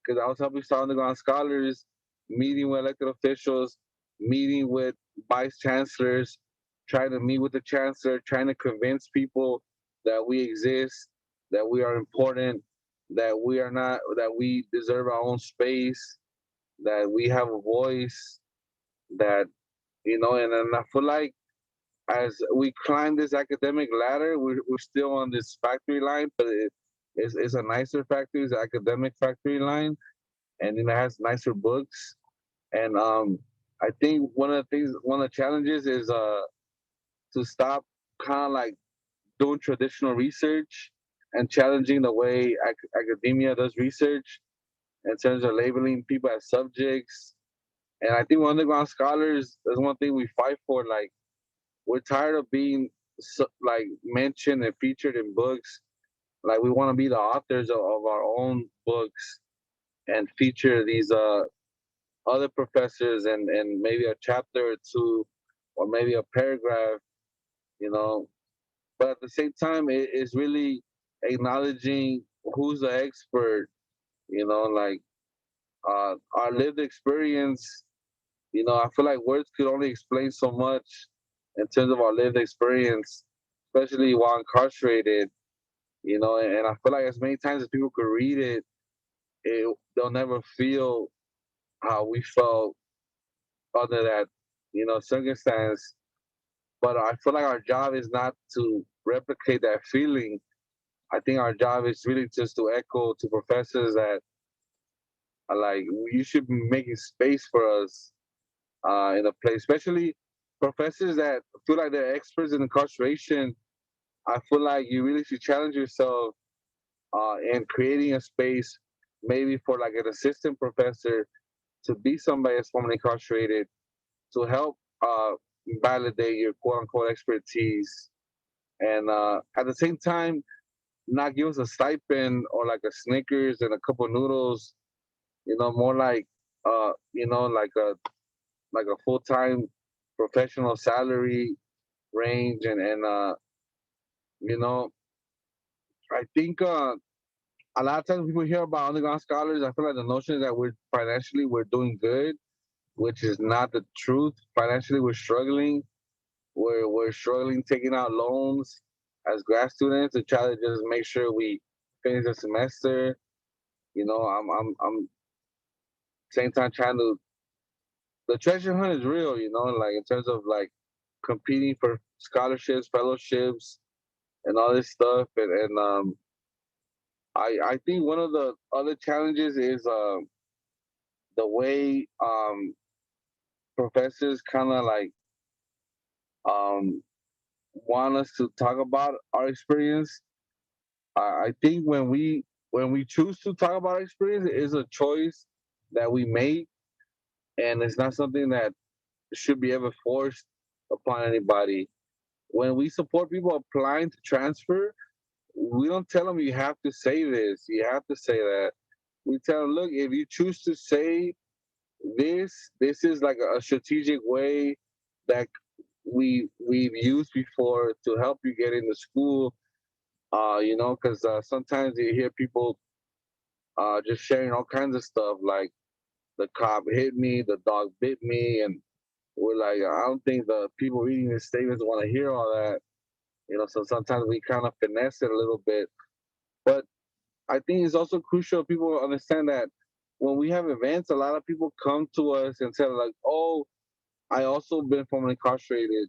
because I was helping start underground scholars, meeting with elected officials, meeting with vice chancellors, trying to meet with the chancellor, trying to convince people that we exist, that we are important, that we deserve our own space, that we have a voice, that, and I feel like as we climb this academic ladder, we're still on this factory line, but it's a nicer factory, it's an academic factory line, and it has nicer books. And I think one of the challenges is to stop kind of like doing traditional research and challenging the way academia does research in terms of labeling people as subjects. And I think we're underground scholars, that's one thing we fight for. Like, we're tired of being like mentioned and featured in books. Like we want to be the authors of our own books and feature these other professors and maybe a chapter or two or maybe a paragraph, you know. But at the same time, it is really acknowledging who's the expert, you know, like our lived experience. You know, I feel like words could only explain so much in terms of our lived experience, especially while incarcerated. You know, and I feel like as many times as people could read it, they'll never feel how we felt under that, you know, circumstance. But I feel like our job is not to replicate that feeling. I think our job is really just to echo to professors that are like, you should be making space for us in a place, especially professors that feel like they're experts in incarceration. I feel like you really should challenge yourself in creating a space, maybe for like an assistant professor to be somebody that's formerly incarcerated to help validate your quote unquote expertise. And at the same time, not give us a stipend or like a Snickers and a couple noodles, you know, more like, you know, like a full time professional salary range, and you know, I think a lot of times people hear about underground scholars. I feel like the notion is that we're doing good, which is not the truth. Financially, we're struggling. We're struggling taking out loans as grad students to try to just make sure we finish the semester. You know, I'm same time trying to. The treasure hunt is real. You know, like in terms of like competing for scholarships, fellowships, and all this stuff. And I think one of the other challenges is the way professors kind of like um, want us to talk about our experience. I think when we choose to talk about our experience, it is a choice that we make, and it's not something that should be ever forced upon anybody. When we support people applying to transfer, we don't tell them you have to say this, you have to say that. We tell them, look, if you choose to say this is like a strategic way that we've used before to help you get into school. You know, because sometimes you hear people just sharing all kinds of stuff like the cop hit me, the dog bit me, and we're like, I don't think the people reading these statements want to hear all that. You know, so sometimes we kind of finesse it a little bit. But I think it's also crucial people understand that when we have events, a lot of people come to us and say like, "Oh, I also been formerly incarcerated,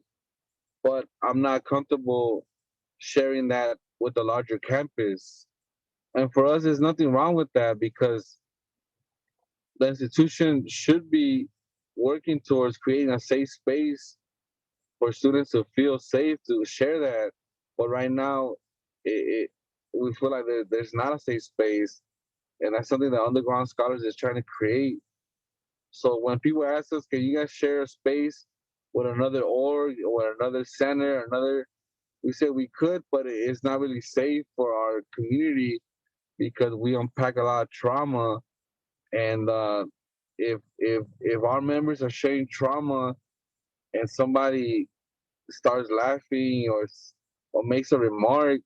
but I'm not comfortable sharing that with the larger campus." And for us, there's nothing wrong with that because the institution should be working towards creating a safe space for students to feel safe to share that. But right now, we feel like there's not a safe space, and that's something that Underground Scholars is trying to create. So when people ask us, can you guys share a space with another org or another center, another, we said we could, but it's not really safe for our community because we unpack a lot of trauma. And if our members are sharing trauma and somebody starts laughing or makes a remark,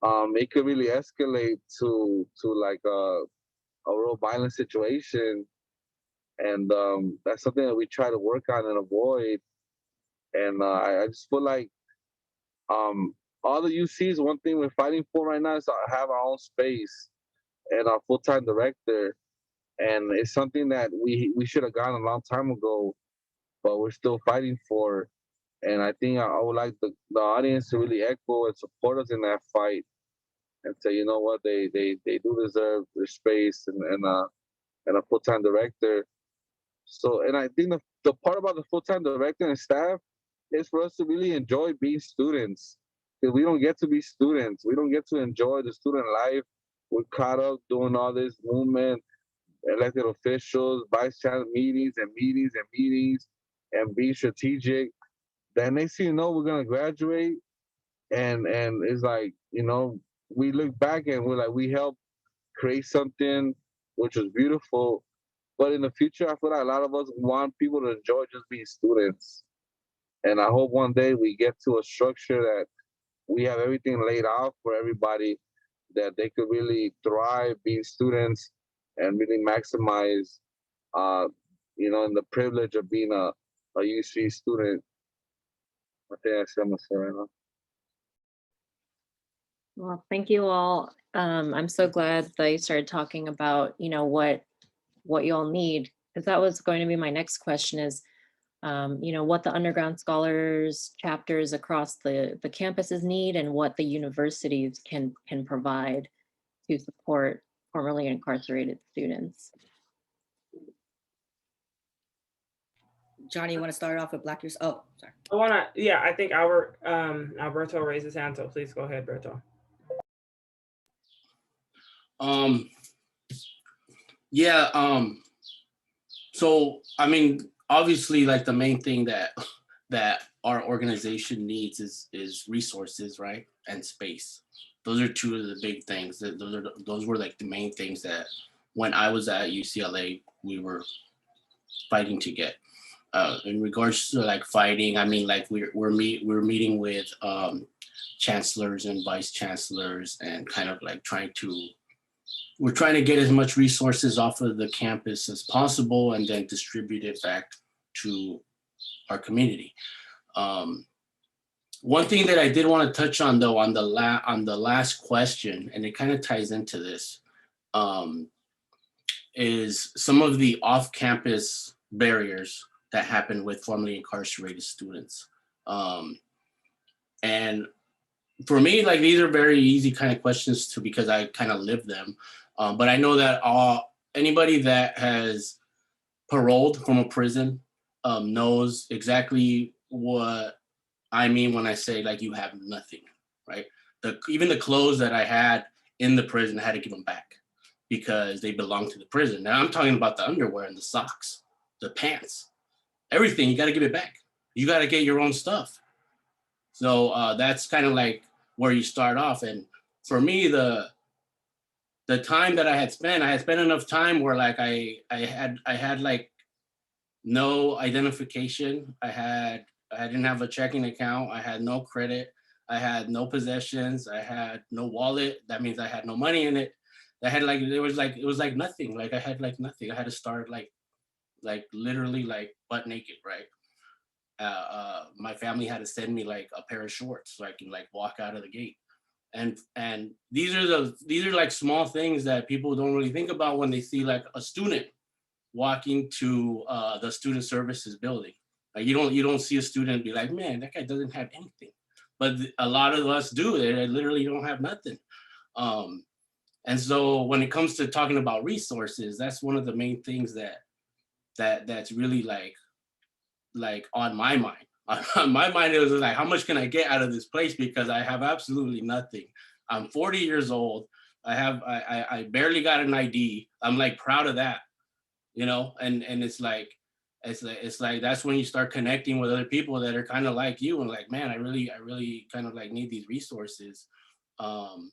it could really escalate to like a real violent situation. And that's something that we try to work on and avoid. And I just feel like um, all the UCs, one thing we're fighting for right now is to have our own space and our full-time director. And it's something that we should have gotten a long time ago, but we're still fighting for. And I think I would like the audience to really echo and support us in that fight and say, you know what, they do deserve their space and a full-time director. So, and I think the part about the full-time director and staff is for us to really enjoy being students. Because we don't get to be students. We don't get to enjoy the student life. We're caught up doing all this movement, elected officials, vice chancellor meetings and meetings and meetings, and being strategic That next thing you know, we're gonna graduate, and it's like, you know, we look back and we're like, we helped create something which was beautiful. But in the future, I feel like a lot of us want people to enjoy just being students. And I hope one day we get to a structure that we have everything laid out for everybody, that they could really thrive being students and really maximize, you know, in the privilege of being a UC student. I think that's what I'm gonna say right now. Well, thank you all. I'm so glad that you started talking about, you know, what you all need, because that was going to be my next question is, you know, what the underground scholars chapters across the campuses need and what the universities can provide to support formerly incarcerated students. Johnny, you want to start off with Black Years? Oh, sorry. I think Alberto raised his hand, so please go ahead, Alberto. So I mean, obviously, like the main thing that our organization needs is resources, right, and space. Those are two of the big things. Those were like the main things that when I was at UCLA we were fighting to get. In regards to like fighting, I mean, like we're meeting with chancellors and vice chancellors and kind of like we're trying to get as much resources off of the campus as possible and then distribute it back to our community. One thing that I did want to touch on though, on the last question, and it kind of ties into this, is some of the off-campus barriers that happen with formerly incarcerated students. And for me, like these are very easy kind of questions too, because I kind of live them. But I know that anybody that has paroled from a prison knows exactly what I mean when I say like you have nothing, right? Even the clothes that I had in the prison, I had to give them back because they belong to the prison. Now I'm talking about the underwear and the socks, the pants, everything. You got to give it back. You got to get your own stuff. So that's kind of like where you start off. And for me, the time that I had spent enough time where like I had like no identification. I didn't have a checking account. I had no credit. I had no possessions. I had no wallet. That means I had no money in it. It was like nothing. Like I had like nothing. I had to start like literally like butt naked, right? My family had to send me like a pair of shorts so I can like walk out of the gate. And these are like small things that people don't really think about when they see like a student walking to the student services building. Like you don't see a student be like, man, that guy doesn't have anything. But a lot of us do. They literally don't have nothing. And so when it comes to talking about resources, that's one of the main things that's really like on my mind. On my mind, it was like, how much can I get out of this place? Because I have absolutely nothing. I'm 40 years old. I barely got an ID. I'm like proud of that, you know? And it's like that's when you start connecting with other people that are kind of like you and like, man, I really kind of like need these resources. And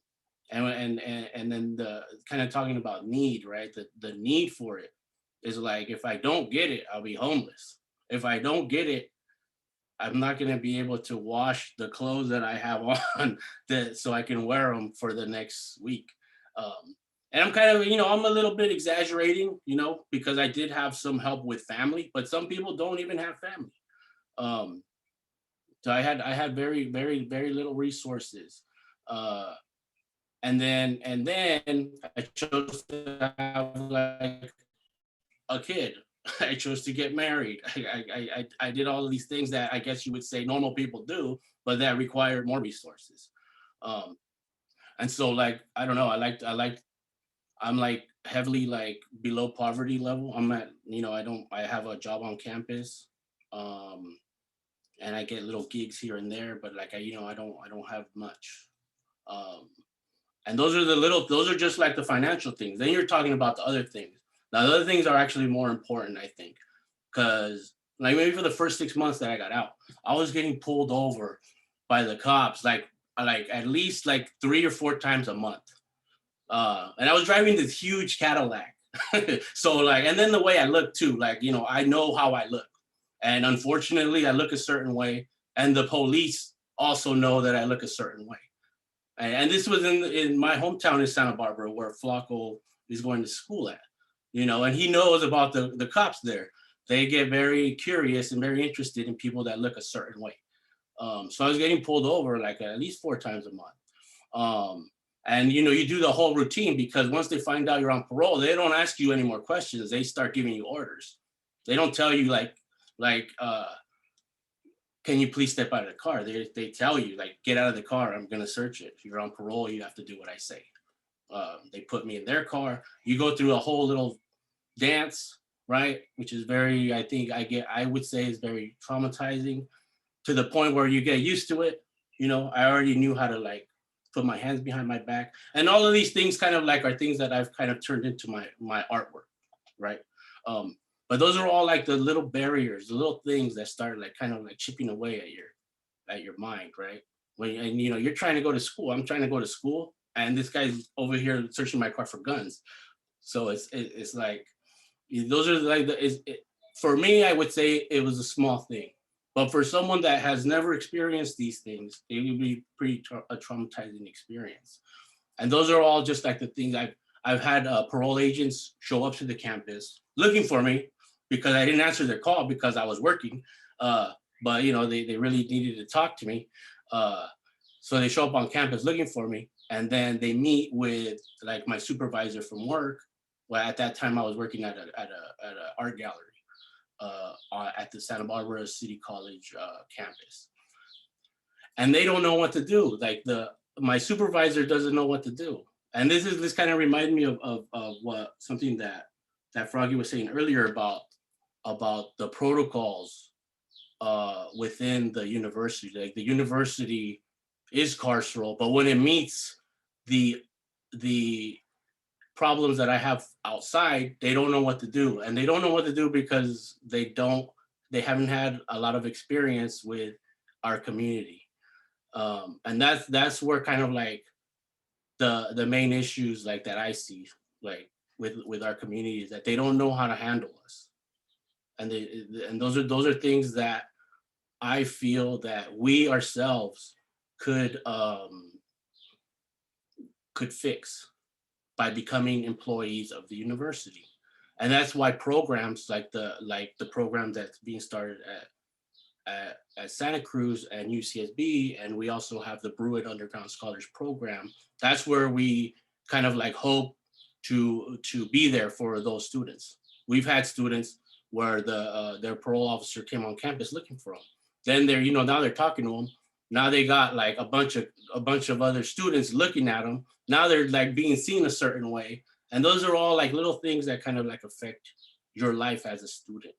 then the kind of talking about need, right? The need for it is like, if I don't get it, I'll be homeless. If I don't get it, I'm not going to be able to wash the clothes that I have on so I can wear them for the next week. And I'm kind of, I'm a little bit exaggerating, because I did have some help with family, but some people don't even have family. So I had very, very, very little resources. And then I chose to have like a kid. I chose to get married. I did all of these things that I guess you would say normal people do, but that required more resources. And so like, I don't know, I'm like heavily like below poverty level. I'm at, I have a job on campus. And I get little gigs here and there, but like, I don't have much. And those are just like the financial things. Then you're talking about the other things. Now, the other things are actually more important, I think, because like maybe for the first 6 months that I got out, I was getting pulled over by the cops, like at least like 3 or 4 times a month. And I was driving this huge Cadillac. So like, and then the way I look too, like, you know, I know how I look. And unfortunately, I look a certain way. And the police also know that I look a certain way. And this was in my hometown in Santa Barbara, where Flacco is going to school at, you know, and he knows about the cops there. They get very curious and very interested in people that look a certain way. So I was getting pulled over like at least 4 times a month. And, you know, you do the whole routine, because once they find out you're on parole, they don't ask you any more questions. They start giving you orders. They don't tell you can you please step out of the car? They tell you, like, get out of the car. I'm going to search it. If you're on parole, you have to do what I say. They put me in their car. You go through a whole little dance, right? Which is very, I would say is very traumatizing, to the point where you get used to it. You know, I already knew how to like put my hands behind my back. And all of these things kind of like are things that I've kind of turned into my artwork, right? But those are all like the little barriers, the little things that start like kind of like chipping away at your mind, right? And you know, you're trying to go to school. I'm trying to go to school, and this guy's over here searching my car for guns. So it's like, those are like for me, I would say it was a small thing, but for someone that has never experienced these things, it would be a traumatizing experience. And those are all just like the things I've had parole agents show up to the campus looking for me, because I didn't answer their call because I was working. But you know, they really needed to talk to me. So they show up on campus looking for me, and then they meet with like my supervisor from work. Well, at that time I was working at an art gallery at the Santa Barbara City College campus. And they don't know what to do. Like my supervisor doesn't know what to do. And this kind of reminded me of what something that Froggy was saying earlier about the protocols within the university. Like the university is carceral, but when it meets the problems that I have outside, they don't know what to do. And they don't know what to do because they haven't had a lot of experience with our community. And that's where kind of like the main issues like that I see like with our community is that they don't know how to handle us. And those are things that I feel that we ourselves could fix by becoming employees of the university. And that's why programs like the program that's being started at Santa Cruz and UCSB, and we also have the Brew It Underground Scholars Program. That's where we kind of like hope to be there for those students. We've had students where their parole officer came on campus looking for them. Then now they're talking to them. Now they got like a bunch of other students looking at them. Now they're like being seen a certain way. And those are all like little things that kind of like affect your life as a student.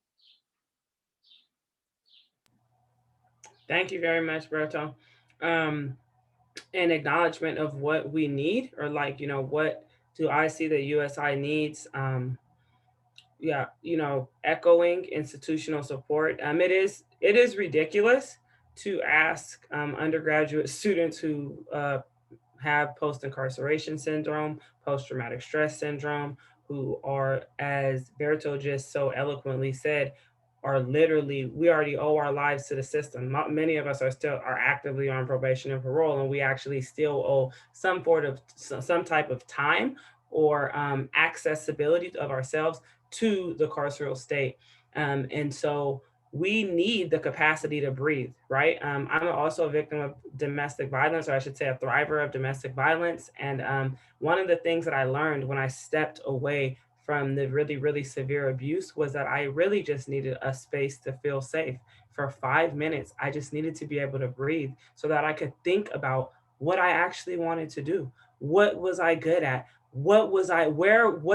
Thank you very much, Berto. An acknowledgement of what we need, or like, what do I see that USI needs? Yeah, echoing institutional support. It is ridiculous to ask undergraduate students who have post-incarceration syndrome, post-traumatic stress syndrome, who are, as Berto just so eloquently said, are literally, we already owe our lives to the system. Many of us are actively on probation and parole, and we actually still owe some type of time or accessibility of ourselves to the carceral state. And so we need the capacity to breathe, right? I'm also a victim of domestic violence, or I should say a thriver of domestic violence. And one of the things that I learned when I stepped away from the really, really severe abuse was that I really just needed a space to feel safe. For 5 minutes, I just needed to be able to breathe so that I could think about what I actually wanted to do. What was I good at? What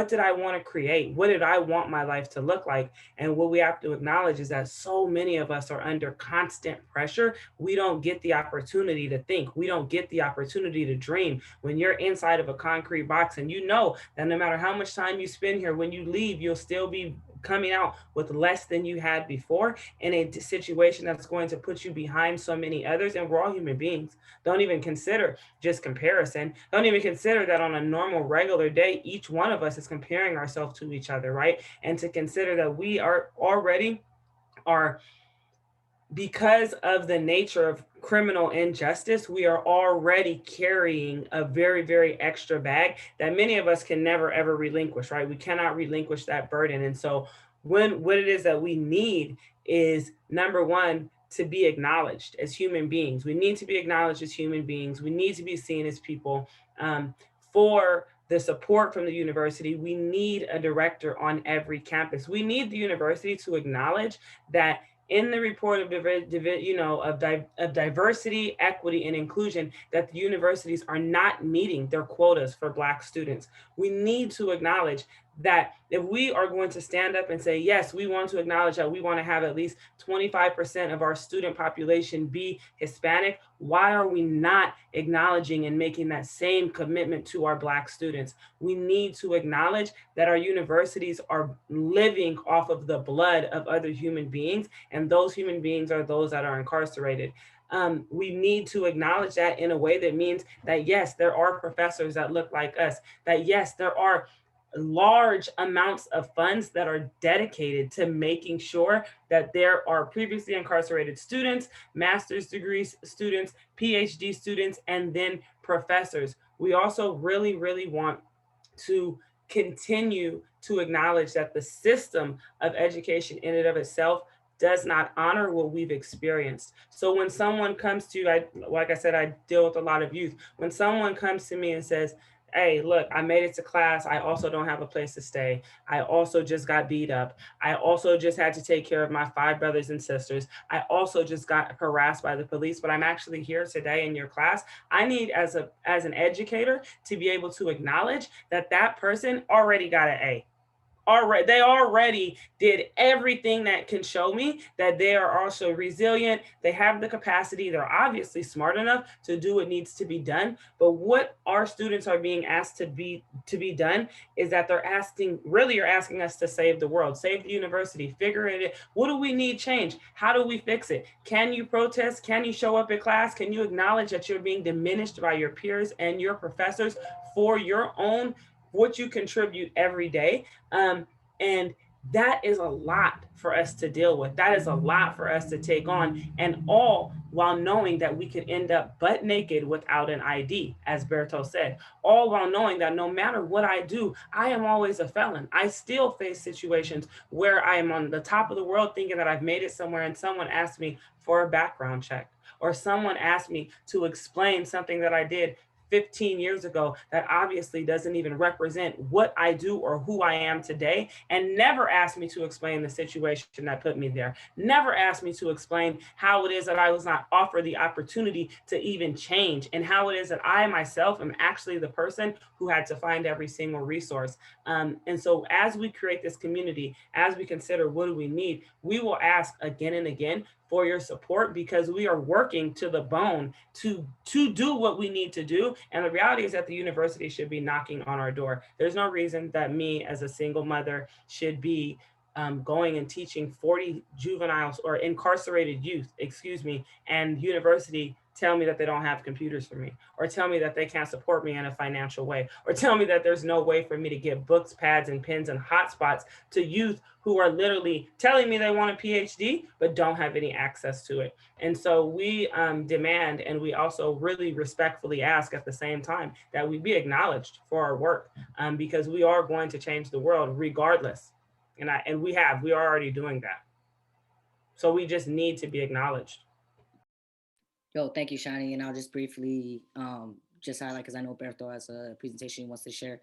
did I want to create? What did I want my life to look like? And what we have to acknowledge is that so many of us are under constant pressure. We don't get the opportunity to think. We don't get the opportunity to dream. When you're inside of a concrete box and you know that no matter how much time you spend here, when you leave, you'll still be coming out with less than you had before in a situation that's going to put you behind so many others. And we're all human beings. Don't even consider just comparison. Don't even consider that on a normal, regular day, each one of us is comparing ourselves to each other, right? And to consider that we are already are, because of the nature of criminal injustice, we are already carrying a very, very extra bag that many of us can never, ever relinquish, right? We cannot relinquish that burden. And so what it is that we need is, number one, to be acknowledged as human beings. We need to be acknowledged as human beings. We need to be seen as people. For the support from the university, we need a director on every campus. We need the university to acknowledge that in the report of diversity, equity, and inclusion, that the universities are not meeting their quotas for Black students. We need to acknowledge that if we are going to stand up and say, yes, we want to acknowledge that we want to have at least 25% of our student population be Hispanic, why are we not acknowledging and making that same commitment to our Black students? We need to acknowledge that our universities are living off of the blood of other human beings, and those human beings are those that are incarcerated. We need to acknowledge that in a way that means that, yes, there are professors that look like us, that, yes, there are large amounts of funds that are dedicated to making sure that there are previously incarcerated students, master's degree students, PhD students, and then professors. We also really, really want to continue to acknowledge that the system of education in and of itself does not honor what we've experienced. So when someone comes to, like I said, I deal with a lot of youth. When someone comes to me and says, hey, look, I made it to class. I also don't have a place to stay. I also just got beat up. I also just had to take care of my 5 brothers and sisters. I also just got harassed by the police, but I'm actually here today in your class. I need, as an educator, to be able to acknowledge that that person already got an A. They already did everything that can show me that they are also resilient. They have the capacity. They're obviously smart enough to do what needs to be done. But what our students are being asked to be done is that they're asking us to save the world, save the university, figure it out. What do we need change? How do we fix it? Can you protest? Can you show up at class? Can you acknowledge that you're being diminished by your peers and your professors for your own, what you contribute every day? And that is a lot for us to deal with. That is a lot for us to take on, and all while knowing that we could end up butt naked without an ID, as Berto said, all while knowing that no matter what I do, I am always a felon. I still face situations where I am on the top of the world thinking that I've made it somewhere, and someone asked me for a background check, or someone asked me to explain something that I did 15 years ago that obviously doesn't even represent what I do or who I am today, and never asked me to explain the situation that put me there. Never asked me to explain how it is that I was not offered the opportunity to even change, and how it is that I myself am actually the person who had to find every single resource. And so as we create this community, as we consider what do we need, we will ask again and again for your support, because we are working to the bone to do what we need to do. And the reality is that the university should be knocking on our door. There's no reason that me as a single mother should be going and teaching 40 juveniles or incarcerated youth, and university tell me that they don't have computers for me, or tell me that they can't support me in a financial way, or tell me that there's no way for me to get books, pads, and pens and hotspots to youth who are literally telling me they want a PhD, but don't have any access to it. And so we demand, and we also really respectfully ask at the same time, that we be acknowledged for our work, because we are going to change the world regardless. And we are already doing that. So we just need to be acknowledged. Yo, thank you, Shani. And I'll just briefly just highlight, because I know Berto has a presentation he wants to share.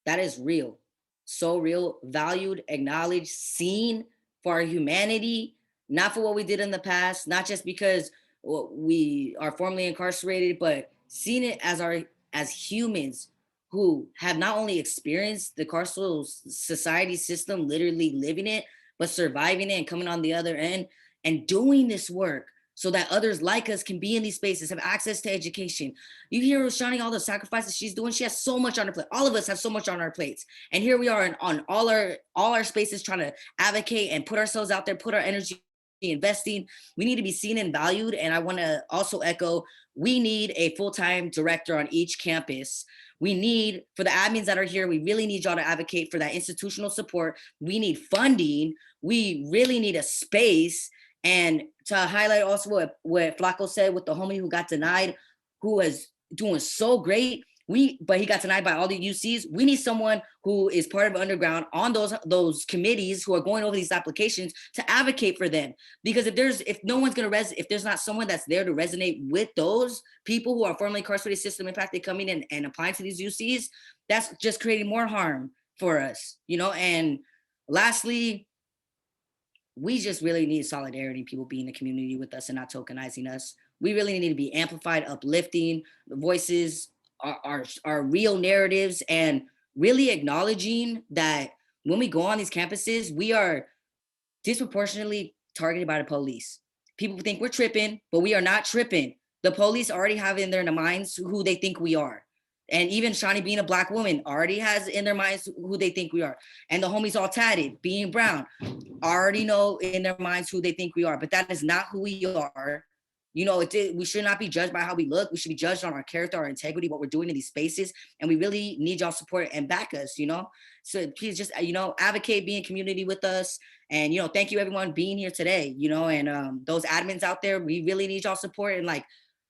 That is real. So real, valued, acknowledged, seen for our humanity, not for what we did in the past, not just because we are formerly incarcerated, but seen it as humans who have not only experienced the carceral society system, literally living it, but surviving it and coming on the other end and doing this work so that others like us can be in these spaces, have access to education. You hear Shani, all the sacrifices she's doing. She has so much on her plate. All of us have so much on our plates. And here we are on all our spaces trying to advocate and put ourselves out there, put our energy investing. We need to be seen and valued. And I want to also echo, we need a full-time director on each campus. We need, for the admins that are here, we really need y'all to advocate for that institutional support. We need funding. We really need a space. And to highlight also what Flacco said with the homie who got denied, who is doing so great, but he got denied by all the UCs. We need someone who is part of Underground on those committees who are going over these applications to advocate for them. Because if there's not someone that's there to resonate with those people who are formerly incarcerated, system impacted, coming in and applying to these UCs, that's just creating more harm for us, you know? And lastly, we just really need solidarity, people being in the community with us and not tokenizing us. We really need to be amplified, uplifting the voices, our real narratives, and really acknowledging that when we go on these campuses, we are disproportionately targeted by the police. People think we're tripping, but we are not tripping. The police already have in their minds who they think we are. And even Shani, being a Black woman, already has in their minds who they think we are. And the homies all tatted, being brown, already know in their minds who they think we are. But that is not who we are. You know, we should not be judged by how we look. We should be judged on our character, our integrity, what we're doing in these spaces. And we really need y'all support and back us, you know? So please just, you know, advocate, be in community with us. And, you know, thank you everyone being here today, you know, and those admins out there, we really need y'all support and like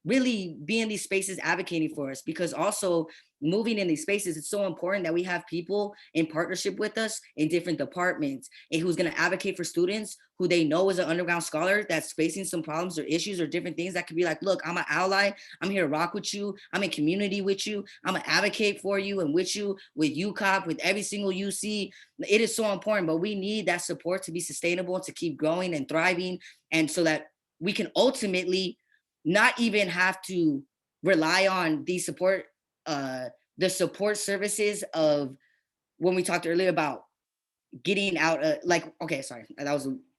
really be in these spaces advocating for us, because also moving in these spaces, it's so important that we have people in partnership with us in different departments and who's going to advocate for students who they know is an underground scholar that's facing some problems or issues or different things that could be like, look, I'm an ally. I'm here to rock with you. I'm in community with you. I'm going to advocate for you and with you, with UCOP, with every single UC. It is so important, but we need that support to be sustainable, to keep growing and thriving. And so that we can ultimately not even have to rely on the support services of when we talked earlier about getting out,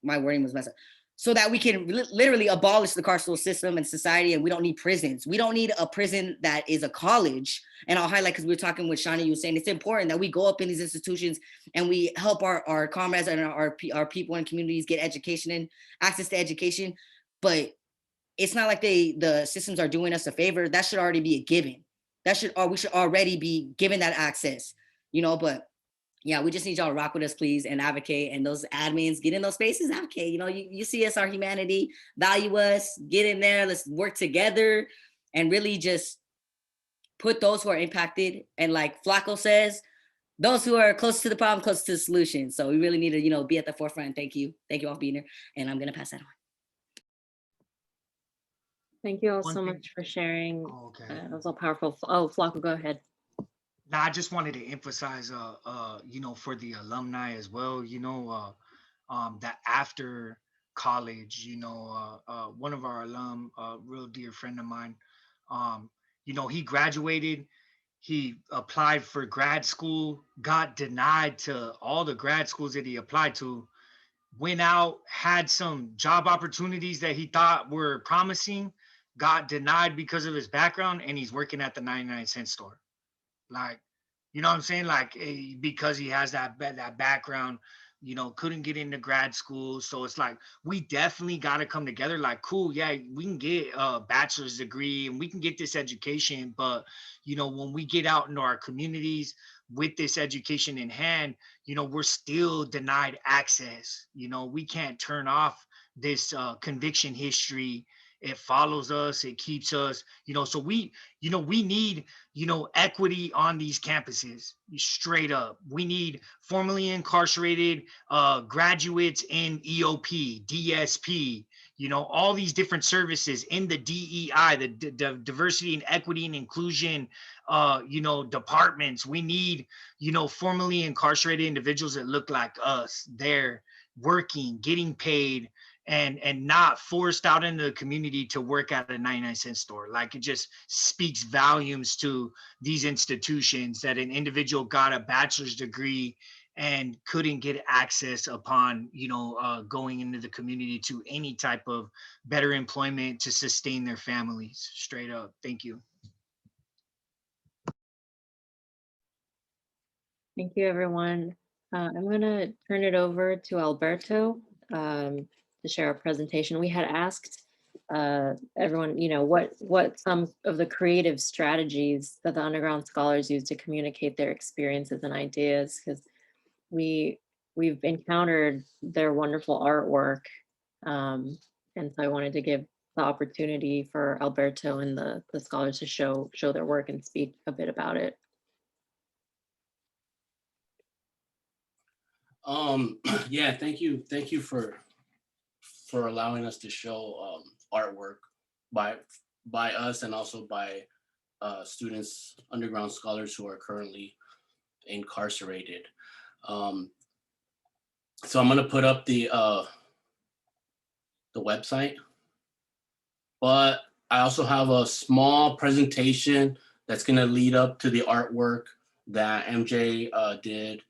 my wording was messed up. So that we can literally abolish the carceral system and society, and we don't need prisons. We don't need a prison that is a college. And I'll highlight, because we were talking with Shani, you were saying it's important that we go up in these institutions and we help our comrades and our people in communities get education and access to education. But it's not like the systems are doing us a favor. That should already be a given. We should already be given that access, you know. But yeah, we just need y'all to rock with us, please, and advocate. And those admins, get in those spaces, advocate. You know, you see us, our humanity, value us, get in there, let's work together and really just put those who are impacted. And like Flacco says, those who are close to the problem, close to the solution. So we really need to, you know, be at the forefront. Thank you all for being here. And I'm going to pass that on. Thank you all so much for sharing. Oh, okay. That was all powerful. Oh, Flacco, go ahead. Now, I just wanted to emphasize, you know, for the alumni as well, you know, that after college, you know, one of our alum, real dear friend of mine, you know, he graduated, he applied for grad school, got denied to all the grad schools that he applied to, went out, had some job opportunities that he thought were promising, got denied because of his background, and he's working at the 99-cent store. Like, you know what I'm saying? Like, because he has that background, you know, couldn't get into grad school. So it's like, we definitely got to come together. Like, cool, yeah, we can get a bachelor's degree and we can get this education. But, you know, when we get out into our communities with this education in hand, you know, we're still denied access. You know, we can't turn off this conviction history. It follows us, it keeps us, you know, so we need, you know, equity on these campuses, straight up. We need formerly incarcerated graduates in EOP, DSP, you know, all these different services in the DEI, the diversity and equity and inclusion, you know, departments. We need, you know, formerly incarcerated individuals that look like us. They're working, getting paid, and not forced out into the community to work at a 99-cent store. Like, it just speaks volumes to these institutions that an individual got a bachelor's degree and couldn't get access upon, going into the community to any type of better employment to sustain their families. Straight up. Thank you. Thank you, everyone. I'm going to turn it over to Alberto to share our presentation. We had asked everyone, what some of the creative strategies that the underground scholars use to communicate their experiences and ideas, because we've encountered their wonderful artwork. And so I wanted to give the opportunity for Alberto and the scholars to show their work and speak a bit about it. Yeah, thank you for allowing us to show artwork by us and also by students, underground scholars who are currently incarcerated. So I'm gonna put up the website, but I also have a small presentation that's gonna lead up to the artwork that MJ did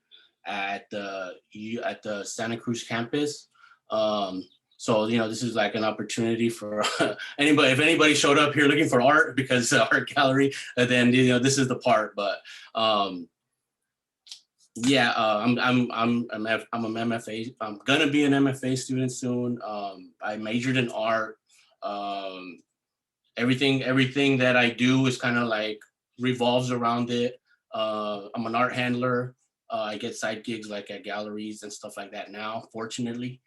at the Santa Cruz campus. So this is like an opportunity for anybody. If anybody showed up here looking for art because art gallery, then this is the part. But yeah, I'm a MFA. I'm gonna be an MFA student soon. I majored in art. Everything that I do is kind of like revolves around it. I'm an art handler. I get side gigs like at galleries and stuff like that now, fortunately.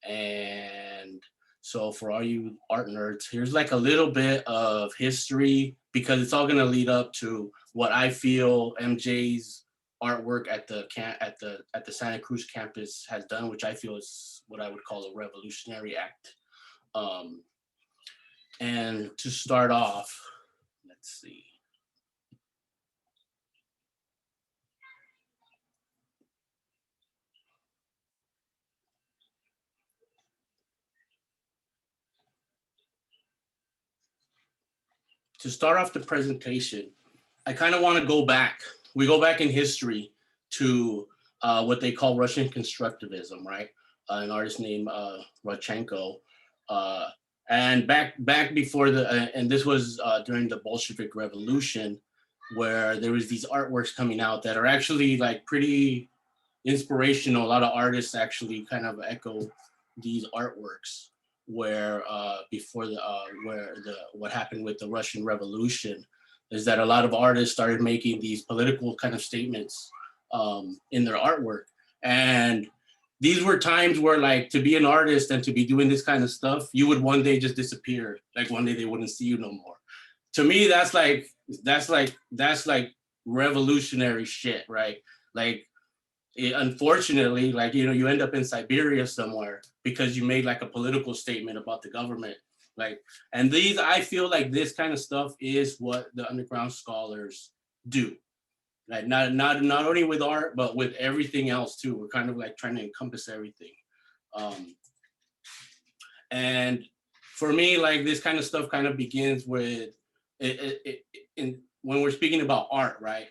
And so for all you art nerds, here's like a little bit of history, because it's all gonna lead up to what I feel MJ's artwork at the Santa Cruz campus has done, which I feel is what I would call a revolutionary act. And to start off, let's see. To start off the presentation, I kind of want to go back. We go back in history to what they call Russian Constructivism, right? An artist named Rodchenko. And back before and this was during the Bolshevik Revolution, where there was these artworks coming out that are actually like pretty inspirational. A lot of artists actually kind of echo these artworks, where before what happened with the Russian Revolution is that a lot of artists started making these political kind of statements in their artwork. And these were times where, like, to be an artist and to be doing this kind of stuff, you would one day just disappear. Like one day they wouldn't see you no more. To me, that's like revolutionary shit, right? Like, unfortunately, like, you end up in Siberia somewhere because you made like a political statement about the government. Like, and I feel like this kind of stuff is what the underground scholars do. Like, not only with art, but with everything else too. We're kind of like trying to encompass everything. And for me, like, this kind of stuff kind of begins with when we're speaking about art, right?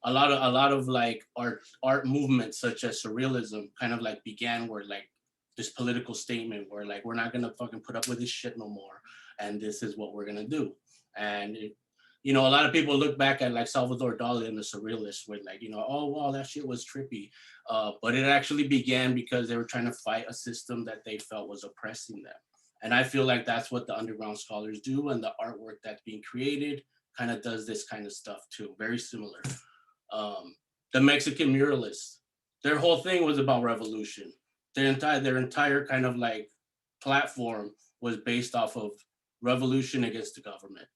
A lot of like art movements such as surrealism kind of like began where like this political statement where like, we're not gonna fucking put up with this shit no more, and this is what we're gonna do. And a lot of people look back at like Salvador Dali and the surrealists with like, oh wow, that shit was trippy, but it actually began because they were trying to fight a system that they felt was oppressing them. And I feel like that's what the underground scholars do, and the artwork that's being created kind of does this kind of stuff too, very similar. The Mexican muralists, their whole thing was about revolution. Their entire kind of like platform was based off of revolution against the government.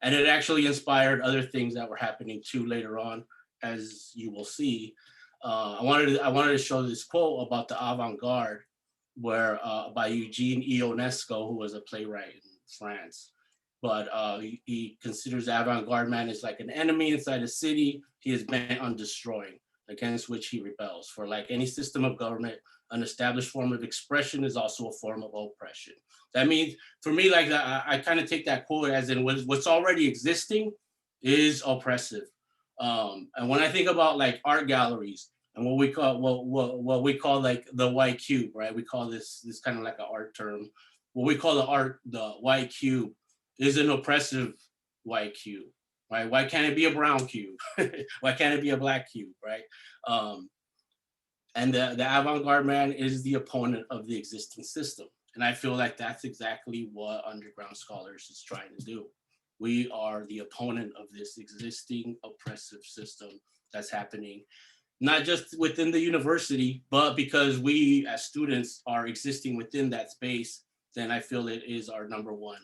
And it actually inspired other things that were happening too later on, as you will see. I wanted to show this quote about the avant-garde, where by Eugene Ionesco, who was a playwright in France. But he considers the avant-garde man as like an enemy inside a city he is bent on destroying, against which he rebels. For like any system of government, an established form of expression is also a form of oppression. That means, for me, like I kind of take that quote as in what's already existing is oppressive. And when I think about like art galleries and what we call like the white cube, right? We call this kind of like an art term. What we call the white cube is an oppressive white cube, right? Why can't it be a brown cube? Why can't it be a black cube, right? And the avant-garde man is the opponent of the existing system. And I feel like that's exactly what Underground Scholars is trying to do. We are the opponent of this existing oppressive system that's happening, not just within the university, but because we as students are existing within that space, then I feel it is our number one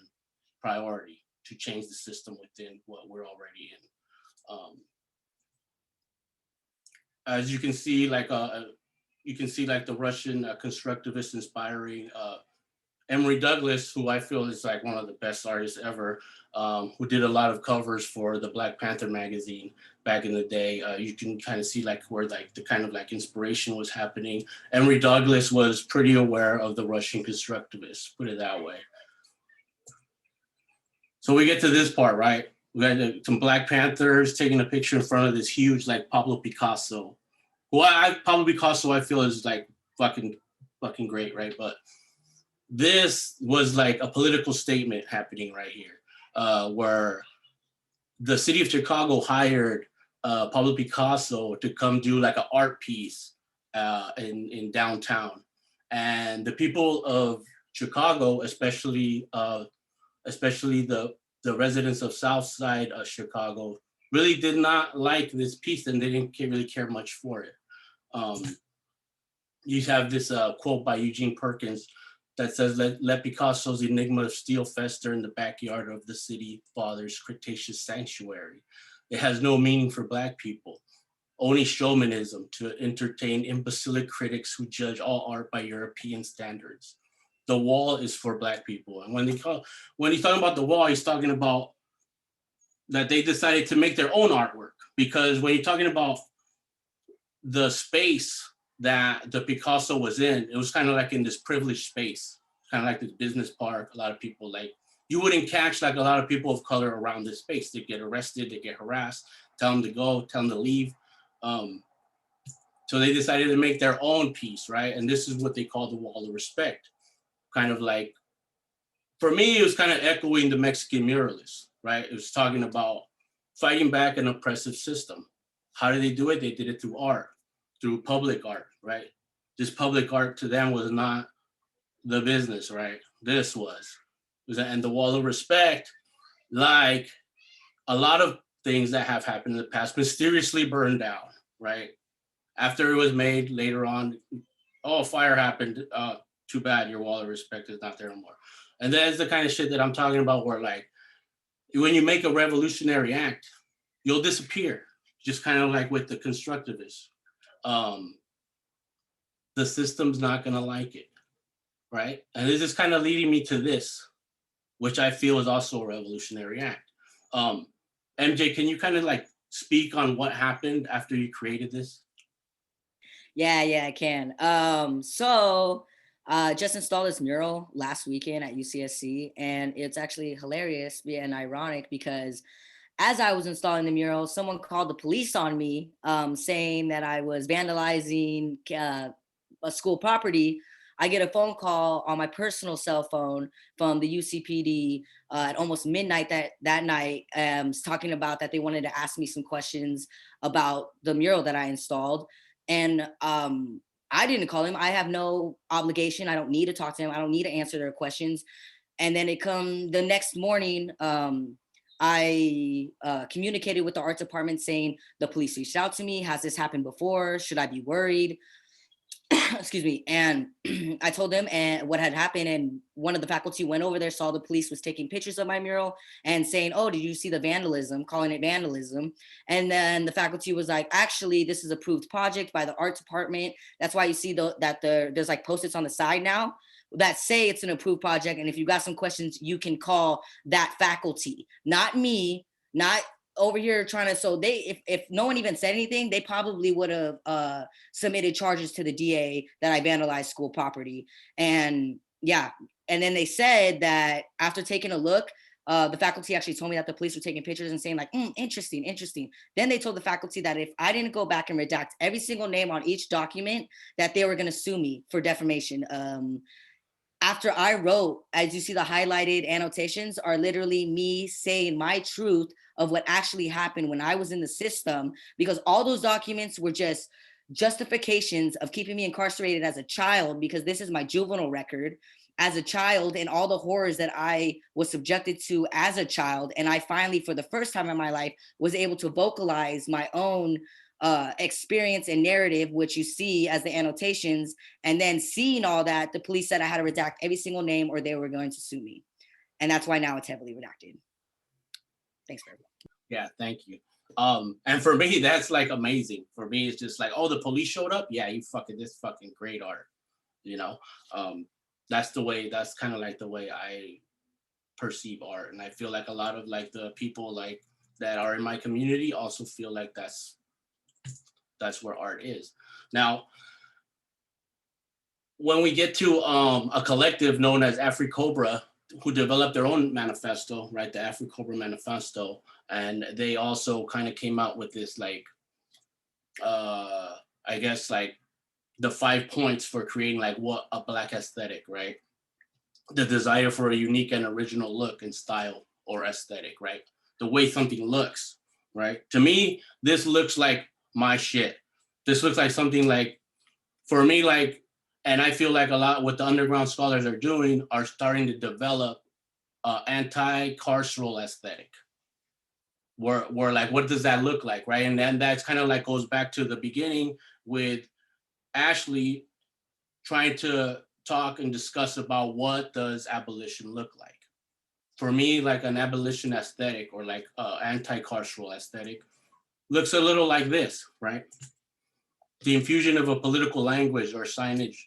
priority to change the system within what we're already in. As you can see, like the Russian constructivist inspiring Emory Douglas, who I feel is like one of the best artists ever, who did a lot of covers for the Black Panther magazine back in the day. You can kind of see like where like the kind of like inspiration was happening. Emory Douglas was pretty aware of the Russian constructivists, put it that way. So we get to this part, right? We got some Black Panthers taking a picture in front of this huge like Pablo Picasso. Pablo Picasso I feel is like fucking great, right? But this was like a political statement happening right here, where the city of Chicago hired Pablo Picasso to come do like an art piece in downtown. And the people of Chicago, especially the residents of South Side of Chicago, really did not like this piece and they didn't really care much for it. You have this quote by Eugene Perkins that says, let Picasso's enigma of steel fester in the backyard of the city father's Cretaceous sanctuary. It has no meaning for Black people, only showmanism to entertain imbecilic critics who judge all art by European standards. The wall is for Black people. And when he's talking about the wall, he's talking about that they decided to make their own artwork, because when you're talking about the space that the Picasso was in, it was kind of like in this privileged space, kind of like this business park. A lot of people, like, you wouldn't catch like a lot of people of color around this space. They get arrested, they get harassed, tell them to go, tell them to leave. So they decided to make their own piece, right? And this is what they call the Wall of Respect. Kind of like, for me, it was kind of echoing the Mexican muralists, right? It was talking about fighting back an oppressive system. How did they do it? They did it through art, through public art, right? This public art to them was not the business, right? This was. And the Wall of Respect, like a lot of things that have happened in the past, mysteriously burned down, right? After it was made later on, oh, fire happened. Too bad, your Wall of Respect is not there anymore. And that's the kind of shit that I'm talking about, where like, when you make a revolutionary act, you'll disappear, just kind of like with the constructivists. The system's not gonna like it, right? And this is kind of leading me to this, which I feel is also a revolutionary act. MJ, can you kind of like speak on what happened after you created this? Yeah, I can. Just installed this mural last weekend at UCSC, and it's actually hilarious and ironic because as I was installing the mural, someone called the police on me, saying that I was vandalizing a school property. I get a phone call on my personal cell phone from the UCPD at almost midnight that night, talking about that they wanted to ask me some questions about the mural that I installed. And I didn't call him. I have no obligation. I don't need to talk to him. I don't need to answer their questions. And then the next morning, I communicated with the art department saying the police reached out to me. Has this happened before? Should I be worried? Excuse me. And I told them and what had happened. And one of the faculty went over there, saw the police was taking pictures of my mural and saying, oh, did you see the vandalism? Calling it vandalism. And then the faculty was like, actually, this is approved project by the art department. That's why you see there's like Post-its on the side now that say it's an approved project. And if you got some questions, you can call that faculty, not me, not over here trying to, so they, if no one even said anything, they probably would have submitted charges to the DA that I vandalized school property. And yeah, and then they said that after taking a look, the faculty actually told me that the police were taking pictures and saying like, interesting, interesting. Then they told the faculty that if I didn't go back and redact every single name on each document, that they were going to sue me for defamation. After I wrote, as you see, the highlighted annotations are literally me saying my truth of what actually happened when I was in the system, because all those documents were just justifications of keeping me incarcerated as a child, because this is my juvenile record as a child and all the horrors that I was subjected to as a child. And I finally, for the first time in my life, was able to vocalize my own experience and narrative, which you see as the annotations. And then seeing all that, the police said I had to redact every single name or they were going to sue me. And that's why now it's heavily redacted. Thanks, everyone. Yeah, thank you. And for me, that's like amazing. For me, it's just like, oh, the police showed up. Yeah, this fucking great art, you know? That's kind of like the way I perceive art. And I feel like a lot of like the people like that are in my community also feel like that's where art is. Now, when we get to a collective known as Cobra, who developed their own manifesto, right? The Cobra Manifesto. And they also kind of came out with this like, I guess like the 5 points for creating like what a Black aesthetic, right? The desire for a unique and original look and style or aesthetic, right? The way something looks, right? To me, this looks like my shit. This looks like something like, for me, like, and I feel like a lot what the underground scholars are doing are starting to develop anti-carceral aesthetic. Where like, what does that look like, right? And then that's kind of like goes back to the beginning with Ashley trying to talk and discuss about what does abolition look like. For me, like an abolition aesthetic or like anti-carceral aesthetic looks a little like this, right? The infusion of a political language or signage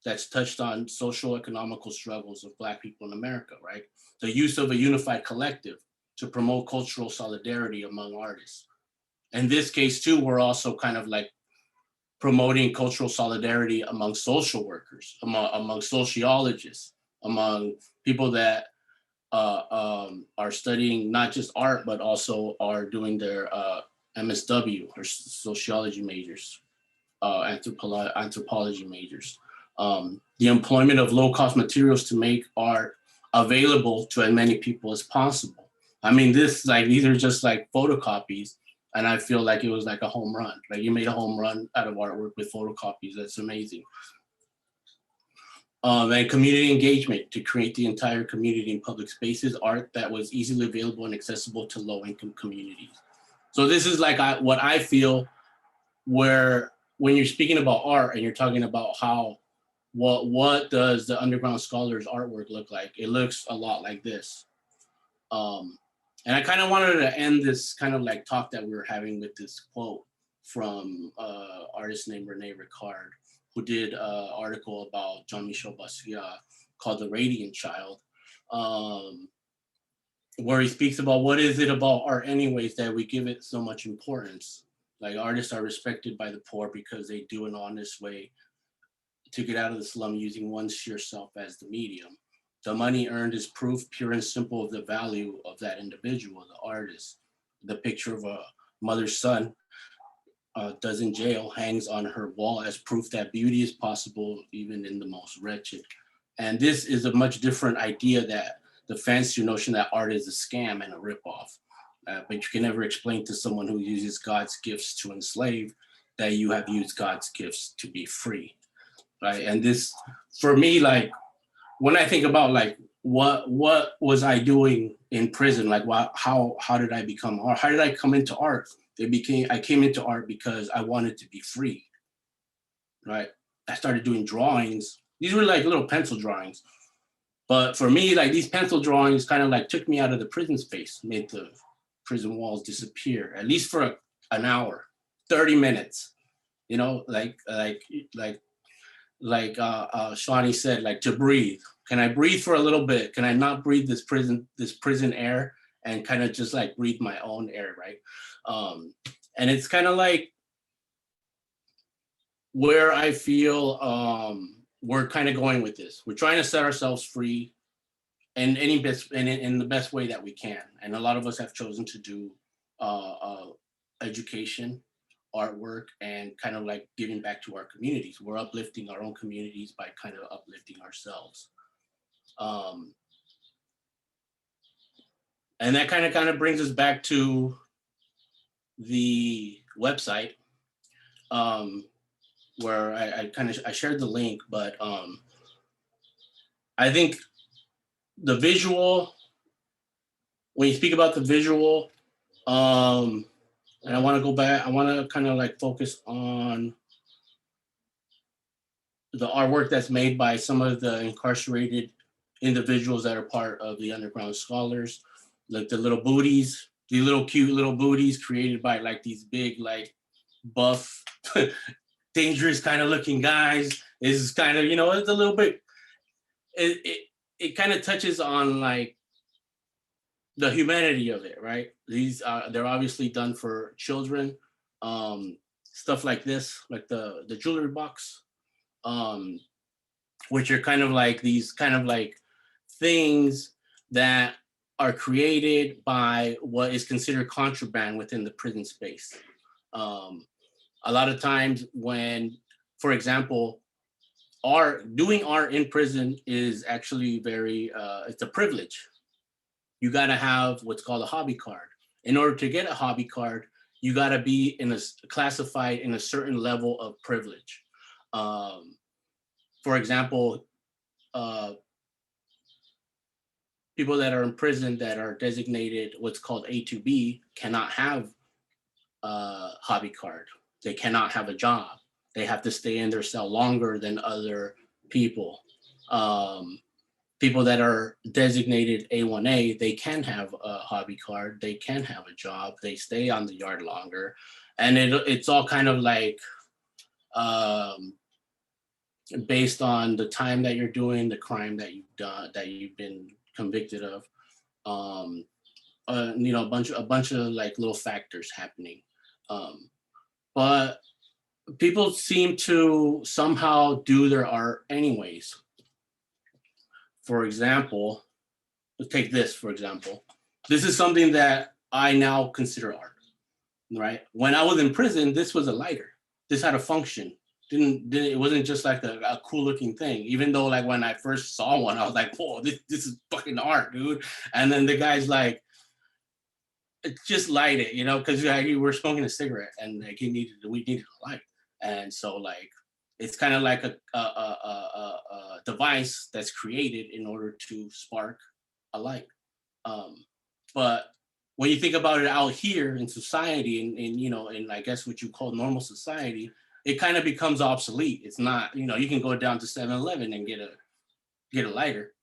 that's touched on social economical struggles of Black people in America, right? The use of a unified collective to promote cultural solidarity among artists. In this case too, we're also kind of like promoting cultural solidarity among social workers, among sociologists, among people that are studying not just art, but also are doing their MSW or sociology majors, anthropology majors. The employment of low-cost materials to make art available to as many people as possible. I mean, these are just like photocopies, and I feel like it was like a home run. Like you made a home run out of artwork with photocopies. That's amazing. And community engagement to create the entire community in public spaces, art that was easily available and accessible to low-income communities. So this is like what I feel where when you're speaking about art and you're talking about how, what does the underground scholars artwork look like? It looks a lot like this. And I kind of wanted to end this kind of like talk that we were having with this quote from artist named Rene Ricard, who did an article about Jean-Michel Basquiat called The Radiant Child, where he speaks about what is it about art anyways that we give it so much importance. Like artists are respected by the poor because they do an honest way to get out of the slum using one's sheer self as the medium. The money earned is proof pure and simple of the value of that individual, the artist. The picture of a mother's son does in jail hangs on her wall as proof that beauty is possible even in the most wretched. And this is a much different idea that the fancy notion that art is a scam and a ripoff. But you can never explain to someone who uses God's gifts to enslave that you have used God's gifts to be free, right? And this, for me, like, when I think about like, what was I doing in prison? Like, how did I become art? How did I come into art? I came into art because I wanted to be free, right? I started doing drawings. These were like little pencil drawings. But for me, like these pencil drawings kind of like took me out of the prison space, made the prison walls disappear, at least for an hour, 30 minutes, you know, like Shani said, like to breathe. Can I breathe for a little bit? Can I not breathe this prison air and kind of just like breathe my own air, right? And it's kind of like where I feel we're kind of going with this. We're trying to set ourselves free in the best way that we can. And a lot of us have chosen to do education, artwork, and kind of like giving back to our communities. We're uplifting our own communities by kind of uplifting ourselves. And that kind of brings us back to the website, where I shared the link, but I think the visual, when you speak about the visual, and I want to go back, I want to kind of like focus on the artwork that's made by some of the incarcerated individuals that are part of the Underground Scholars, like the little booties, the little cute little booties created by like these big, like buff, dangerous kind of looking guys. Is kind of, you know, it's a little bit, it kind of touches on like the humanity of it, right? These they're obviously done for children. Stuff like this, like the jewelry box, which are kind of like these kind of like things that are created by what is considered contraband within the prison space. A lot of times when, for example, doing art in prison is actually very, it's a privilege. You gotta have what's called a hobby card. In order to get a hobby card, you gotta be classified in a certain level of privilege. For example, people that are in prison that are designated what's called A2B cannot have a hobby card. They cannot have a job. They have to stay in their cell longer than other people. People that are designated A1A, they can have a hobby card. They can have a job. They stay on the yard longer. And it's all kind of like based on the time that you're doing, the crime that you've done, that you've been convicted of. You know, a bunch of like little factors happening. But people seem to somehow do their art anyways. For example, let's take this, for example. This is something that I now consider art, right? When I was in prison, this was a lighter. This had a function. It wasn't just like a cool looking thing, even though like when I first saw one, I was like, whoa, this is fucking art, dude. And then the guy's like, just light it, you know, because you were smoking a cigarette and like we needed a light. And so like, it's kind of like a device that's created in order to spark a light. But when you think about it out here in society and you know, in I guess what you call normal society, it kind of becomes obsolete. It's not, you know, you can go down to 7-Eleven and get a lighter.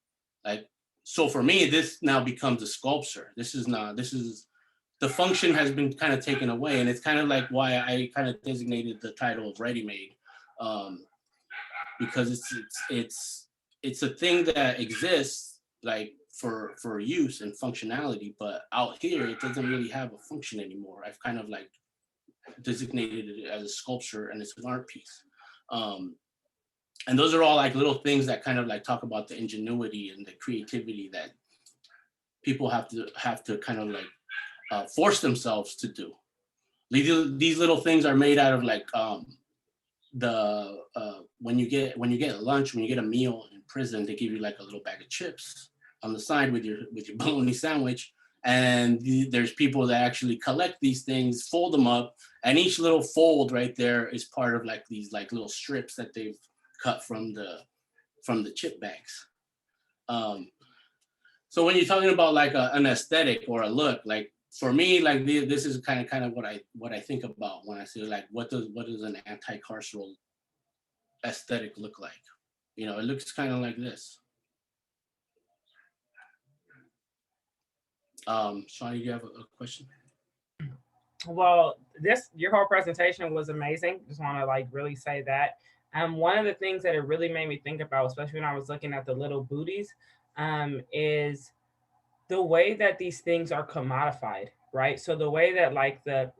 Like, so for me, this now becomes a sculpture. The function has been kind of taken away, and it's kind of like why I kind of designated the title of ready-made, because it's a thing that exists like for use and functionality, but out here it doesn't really have a function anymore. I've kind of like designated it as a sculpture, and it's an art piece. And those are all like little things that kind of like talk about the ingenuity and the creativity that people have to kind of like force themselves to do. These little things are made out of like when you get lunch, when you get a meal in prison, they give you like a little bag of chips on the side with your bologna sandwich. And there's people that actually collect these things, fold them up, and each little fold right there is part of like these like little strips that they've cut from the chip bags. So when you're talking about like an aesthetic or a look, like for me, like this is kind of what I think about when I say like what does an anti-carceral aesthetic look like? You know, it looks kind of like this. Shani, do you have a question? Well, your whole presentation was amazing. Just want to like really say that. One of the things that it really made me think about, especially when I was looking at the little booties, is the way that these things are commodified, right? So the way that like the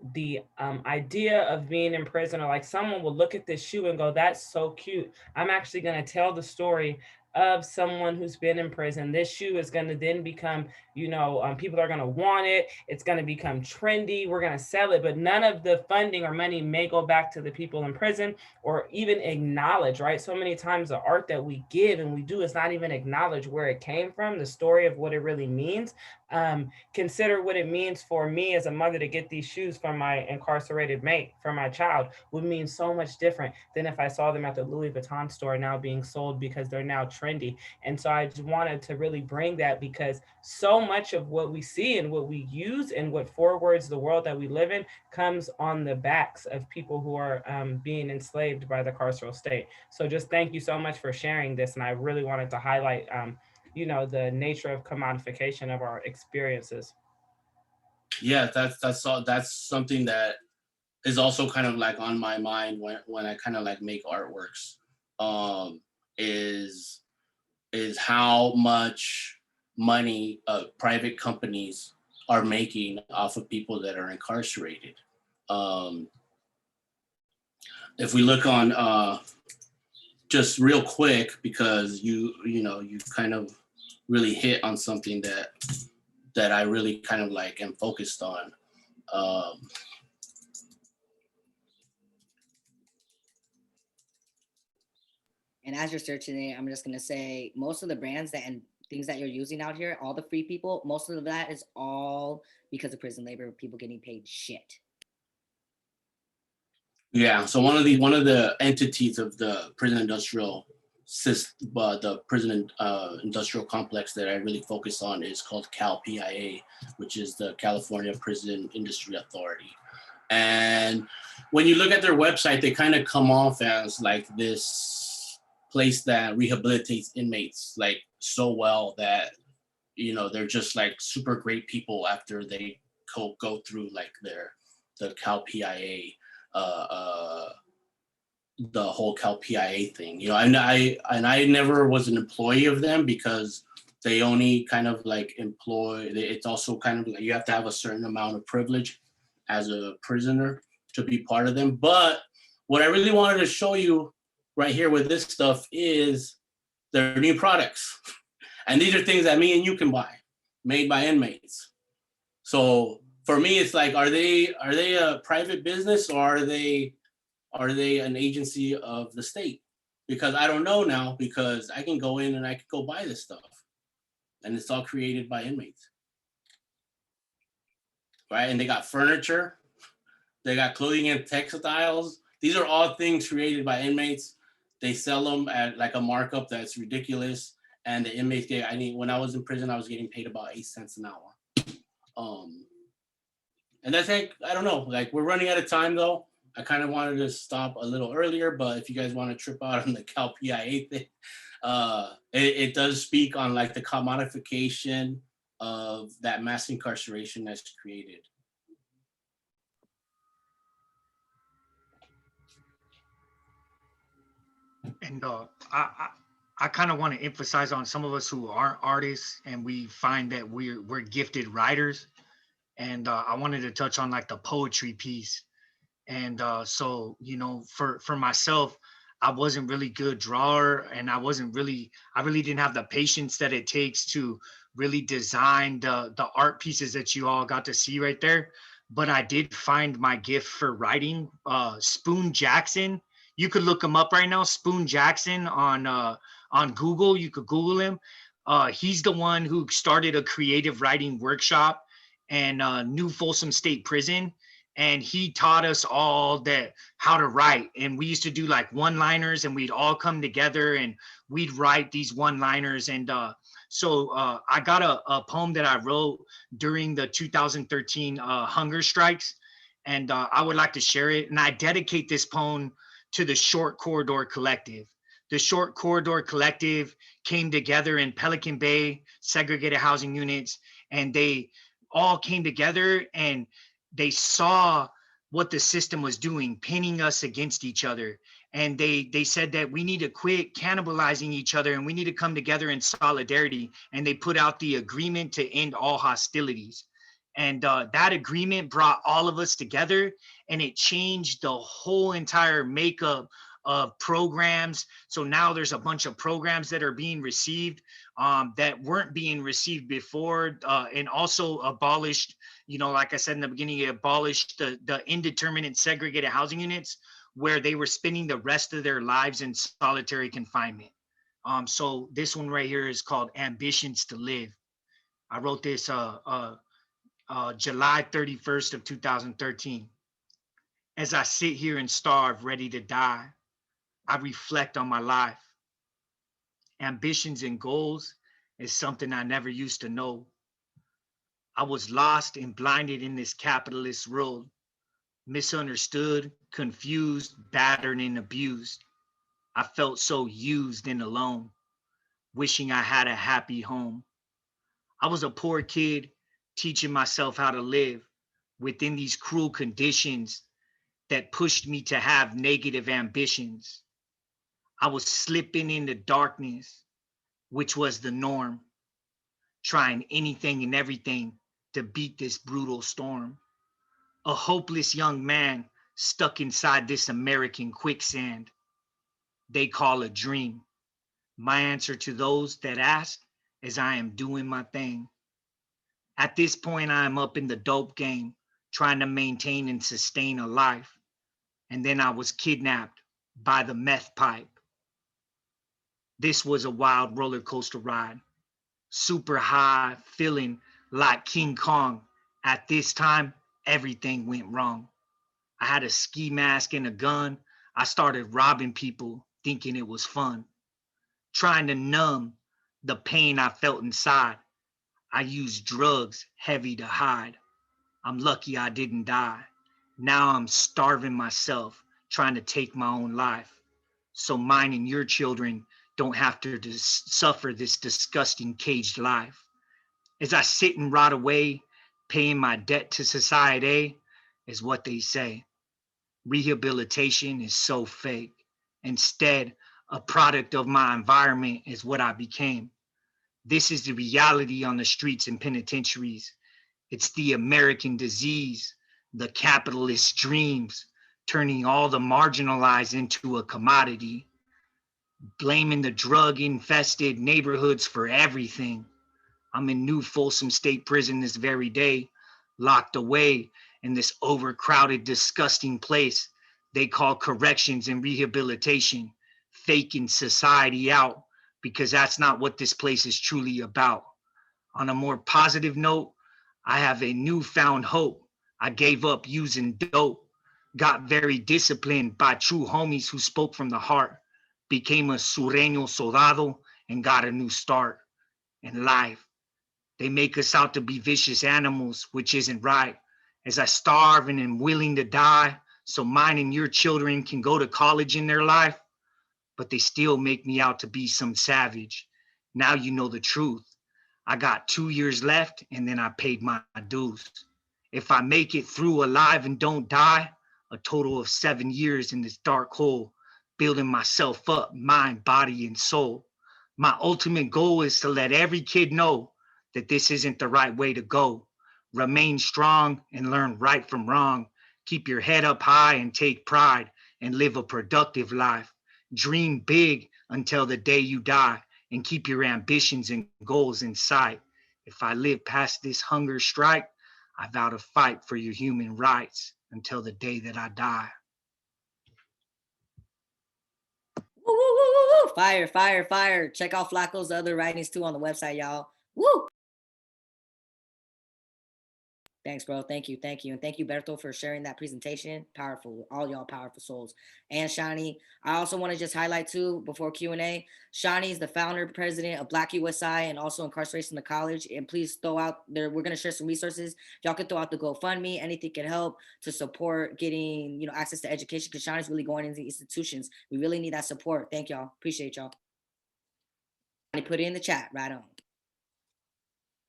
idea of being in prison, or like someone will look at this shoe and go, that's so cute. I'm actually going to tell the story of someone who's been in prison. This shoe is going to then become, people are going to want it. It's going to become trendy. We're going to sell it, but none of the funding or money may go back to the people in prison or even acknowledge, right? So many times the art that we give and we do is not even acknowledge where it came from, the story of what it really means. Consider what it means for me as a mother to get these shoes from my incarcerated mate, for my child, would mean so much different than if I saw them at the Louis Vuitton store now being sold because they're now trendy. And so I just wanted to really bring that, because so much of what we see and what we use and what forwards the world that we live in comes on the backs of people who are being enslaved by the carceral state. So just thank you so much for sharing this. And I really wanted to highlight the nature of commodification of our experiences. Yeah, that's something that is also kind of like on my mind when I kind of like make artworks. Is how much money private companies are making off of people that are incarcerated. If we look on just real quick, because you kind of really hit on something that I really kind of like am focused on. And as you're searching it, I'm just gonna say most of the brands and things that you're using out here, all the free people, most of that is all because of prison labor, people getting paid shit. Yeah, so one of the entities of the prison industrial system, the prison industrial complex that I really focus on is called CalPIA, which is the California Prison Industry Authority. And when you look at their website, they kind of come off as like this place that rehabilitates inmates like so well that they're just like super great people after they go through like the CalPIA. The whole CalPIA thing, and I never was an employee of them because they only kind of like employ. It's also kind of like you have to have a certain amount of privilege as a prisoner to be part of them. But what I really wanted to show you right here with this stuff is their new products, and these are things that me and you can buy, made by inmates. So for me, it's like, are they a private business, or are they an agency of the state? Because I don't know now, because I can go in and I can go buy this stuff, and it's all created by inmates, right? And they got furniture, they got clothing and textiles. These are all things created by inmates. They sell them at like a markup that's ridiculous, and the inmates when I was in prison, I was getting paid about 8 cents an hour. And that's like, I don't know, like we're running out of time though. I kind of wanted to stop a little earlier, but if you guys want to trip out on the CalPIA thing, it does speak on like the commodification of that mass incarceration that's created. And I kind of want to emphasize on some of us who aren't artists, and we find that we're gifted writers. And I wanted to touch on like the poetry piece. And so, for myself, I wasn't really good drawer, and I really didn't have the patience that it takes to really design the art pieces that you all got to see right there. But I did find my gift for writing. Spoon Jackson, you could look him up right now. Spoon Jackson on Google. You could Google him. He's the one who started a creative writing workshop and New Folsom State Prison. And he taught us all how to write. And we used to do like one-liners, and we'd all come together and we'd write these one-liners. And so I got a poem that I wrote during the 2013 hunger strikes. And I would like to share it. And I dedicate this poem to the Short Corridor Collective. The Short Corridor Collective came together in Pelican Bay, segregated housing units, and they all came together and they saw what the system was doing, pinning us against each other. And they said that we need to quit cannibalizing each other and we need to come together in solidarity. And they put out the agreement to end all hostilities. And that agreement brought all of us together, and it changed the whole entire makeup of programs. So now there's a bunch of programs that are being received that weren't being received before, and also abolished, you know, like I said in the beginning, it abolished the indeterminate segregated housing units where they were spending the rest of their lives in solitary confinement. So this one right here is called Ambitions to Live. I wrote this July 31st of 2013. As I sit here and starve, ready to die, I reflect on my life. Ambitions and goals is something I never used to know. I was lost and blinded in this capitalist world, misunderstood, confused, battered, and abused. I felt so used and alone, wishing I had a happy home. I was a poor kid, teaching myself how to live within these cruel conditions that pushed me to have negative ambitions. I was slipping into darkness, which was the norm, trying anything and everything to beat this brutal storm. A hopeless young man stuck inside this American quicksand they call a dream. My answer to those that ask is I am doing my thing. At this point, I am up in the dope game, trying to maintain and sustain a life. And then I was kidnapped by the meth pipe. This was a wild roller coaster ride, super high, feeling like King Kong. At this time, everything went wrong. I had a ski mask and a gun. I started robbing people, thinking it was fun. Trying to numb the pain I felt inside, I used drugs heavy to hide. I'm lucky I didn't die. Now I'm starving myself, trying to take my own life, so mine and your children don't have to suffer this disgusting caged life. As I sit and rot away, paying my debt to society, is what they say. Rehabilitation is so fake. Instead, a product of my environment is what I became. This is the reality on the streets and penitentiaries. It's the American disease, the capitalist dreams, turning all the marginalized into a commodity, blaming the drug-infested neighborhoods for everything. I'm in New Folsom State Prison this very day, locked away in this overcrowded, disgusting place they call corrections and rehabilitation, faking society out, because that's not what this place is truly about. On a more positive note, I have a newfound hope. I gave up using dope, got very disciplined by true homies who spoke from the heart, became a sureño soldado, and got a new start in life. They make us out to be vicious animals, which isn't right. As I starve and am willing to die, so mine and your children can go to college in their life, but they still make me out to be some savage. Now you know the truth. I got 2 years left, and then I paid my dues. If I make it through alive and don't die, a total of 7 years in this dark hole, building myself up, mind, body, and soul. My ultimate goal is to let every kid know that this isn't the right way to go. Remain strong and learn right from wrong. Keep your head up high and take pride and live a productive life. Dream big until the day you die and keep your ambitions and goals in sight. If I live past this hunger strike, I vow to fight for your human rights until the day that I die. Woo, woo, woo, woo, woo. Fire, fire, fire. Check out Flacco's other writings too on the website, y'all. Woo! Thanks, bro. Thank you. Thank you. And thank you, Berto, for sharing that presentation. Powerful. All y'all powerful souls. And Shani, I also want to just highlight too, before Q&A, Shani is the founder, president of Black USI and also Incarceration to College. And please throw out there, we're going to share some resources. Y'all can throw out the GoFundMe, anything can help to support getting, access to education, because Shani's really going into institutions. We really need that support. Thank y'all. Appreciate y'all. Put it in the chat. Right on.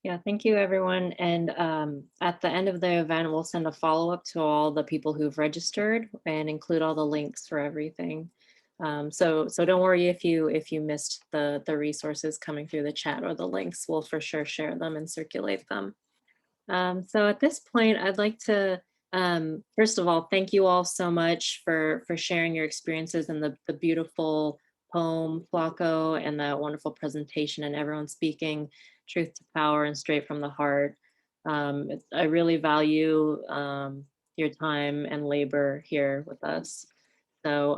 Yeah, thank you, everyone. And at the end of the event, we'll send a follow-up to all the people who've registered and include all the links for everything. So don't worry if you missed the resources coming through the chat or the links. We'll for sure share them and circulate them. So at this point, I'd like to first of all thank you all so much for sharing your experiences and the beautiful poem Flaco and the wonderful presentation and everyone speaking truth to power and straight from the heart. I really value your time and labor here with us. So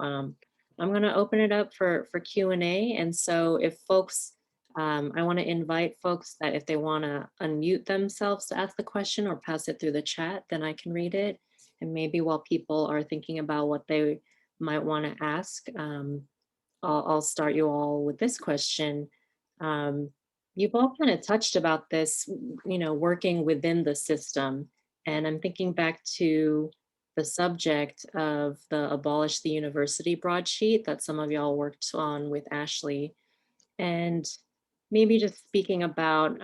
I'm going to open it up for Q&A. And so if folks, I want to invite folks that if they want to unmute themselves to ask the question or pass it through the chat, then I can read it. And maybe while people are thinking about what they might want to ask, I'll start you all with this question. You've all kind of touched about this, working within the system. And I'm thinking back to the subject of the Abolish the University broadsheet that some of y'all worked on with Ashley. And maybe just speaking about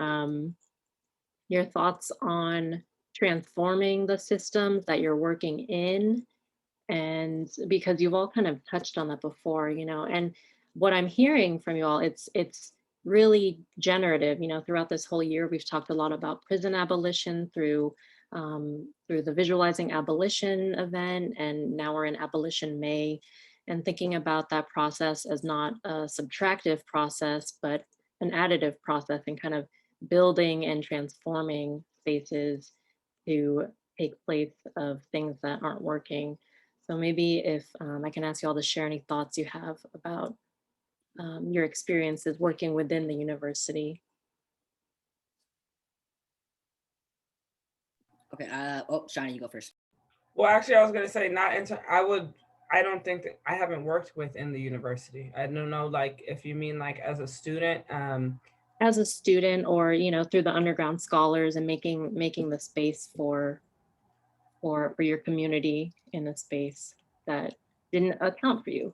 your thoughts on transforming the systems that you're working in. And because you've all kind of touched on that before, and what I'm hearing from you all, it's really generative. Throughout this whole year, we've talked a lot about prison abolition through the Visualizing Abolition event, and now we're in Abolition May, and thinking about that process as not a subtractive process, but an additive process, and kind of building and transforming spaces to take place of things that aren't working. So maybe if I can ask you all to share any thoughts you have about your experiences working within the university. Okay. Oh, Shani, you go first. Well, actually, I was gonna say not into. I don't think that I haven't worked within the university. I don't know, like if you mean like as a student. As a student, or through the underground scholars and making the space for your community in a space that didn't account for you.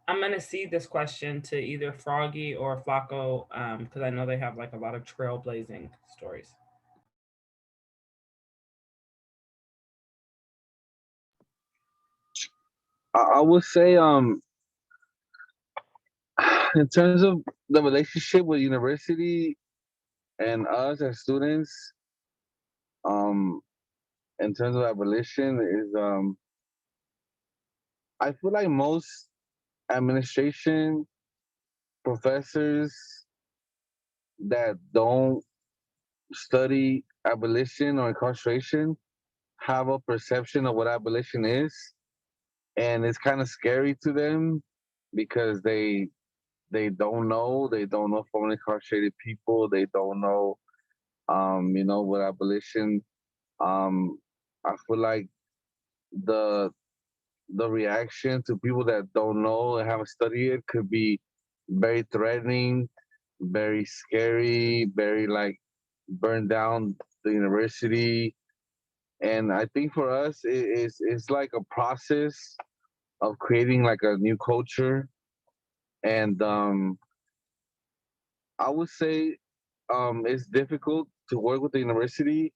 I'm gonna cede this question to either Froggy or Flacco because I know they have like a lot of trailblazing stories. I would say, in terms of the relationship with university and us as students, in terms of abolition, is I feel like most administration professors that don't study abolition or incarceration have a perception of what abolition is, and it's kind of scary to them because they don't know formerly incarcerated people. They don't know what abolition. I feel like the reaction to people that don't know and haven't studied it could be very threatening, very scary, very like burn down the university. And I think for us, it's like a process of creating like a new culture. And I would say it's difficult to work with the university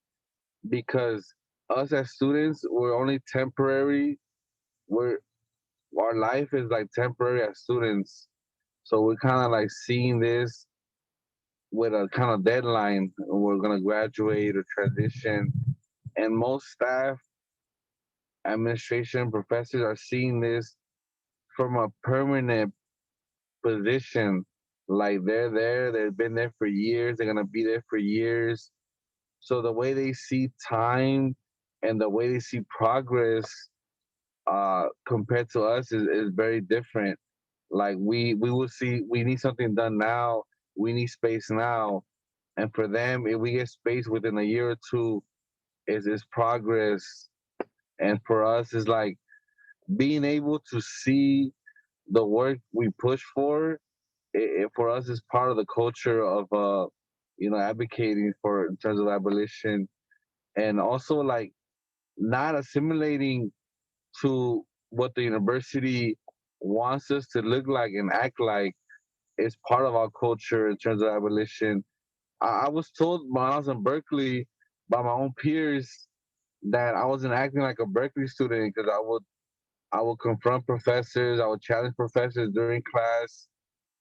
because us as students, we're only temporary. We're Our life is like temporary as students, so we're kind of like seeing this with a kind of deadline. We're gonna graduate or transition, and most staff, administration, professors are seeing this from a permanent position. Like they're there, they've been there for years, they're gonna be there for years. So the way they see time and the way they see progress compared to us is very different. Like we will see we need something done now, we need space now. And for them, if we get space within a year or two, is progress. And for us, it's like being able to see the work we push for. For us, is part of the culture of advocating for in terms of abolition, and also like not assimilating to what the university wants us to look like and act like is part of our culture in terms of abolition. I was told when I was in Berkeley by my own peers that I wasn't acting like a Berkeley student because I would confront professors, I would challenge professors during class,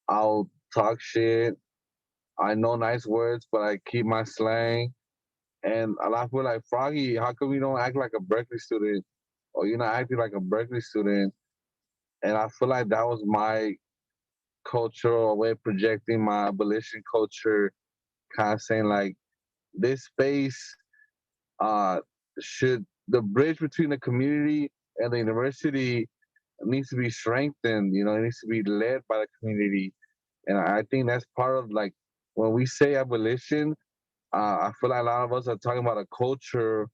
I'll talk shit. I know nice words, but I keep my slang. And a lot of people are like, Froggy, how come you don't act like a Berkeley student? Or you're not acting like a Berkeley student? And I feel like that was my cultural way of projecting my abolition culture, kind of saying like this space uh should the bridge between the community and the university needs to be strengthened, you know, it needs to be led by the community. And I think that's part of like when we say abolition, I feel like a lot of us are talking about a culture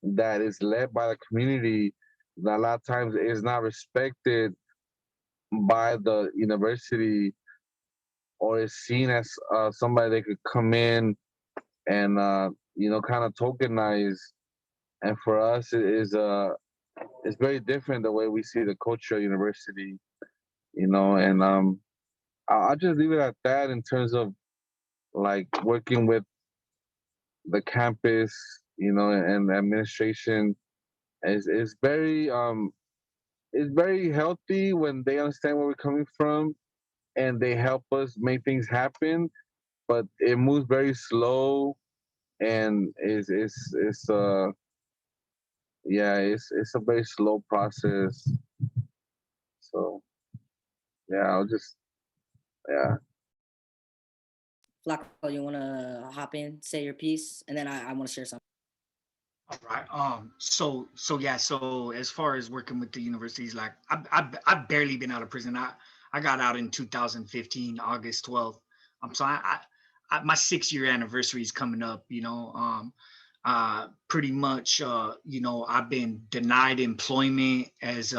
that is led by the community that a lot of times is not respected by the university or is seen as somebody that could come in and you know kind of tokenize. And for us, it is it's very different the way we see the culture of university, you know. And I'll just leave it at that in terms of like working with the campus, you know, and the administration is very it's very healthy when they understand where we're coming from and they help us make things happen. But it moves very slow and it's yeah, it's a very slow process. So yeah, I'll just yeah. Flacco, you want to hop in, say your piece, and then I want to share something. All right. So yeah. So as far as working with the universities, like I've barely been out of prison. I got out in 2015, August 12th. So my 6-year anniversary is coming up. You know. Pretty much. You know, I've been denied employment as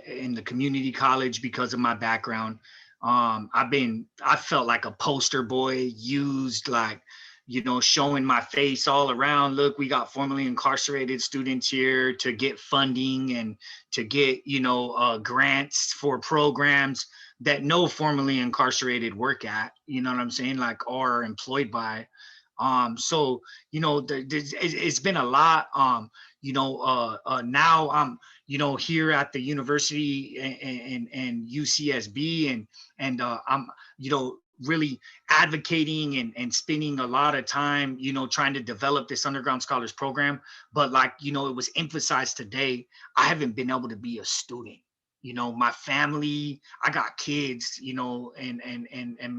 in the community college because of my background. I felt like a poster boy used, like, you know, showing my face all around. Look, we got formerly incarcerated students here to get funding and to get, you know, grants for programs that no formerly incarcerated work at, you know what I'm saying? Like, or are employed by. So, you know, it's been a lot. You know, now I'm, you know, here at the university and UCSB and I'm, you know, really advocating and spending a lot of time, you know, trying to develop this underground scholars program. But like, you know, it was emphasized today, I haven't been able to be a student. You know, my family, I got kids, you know, and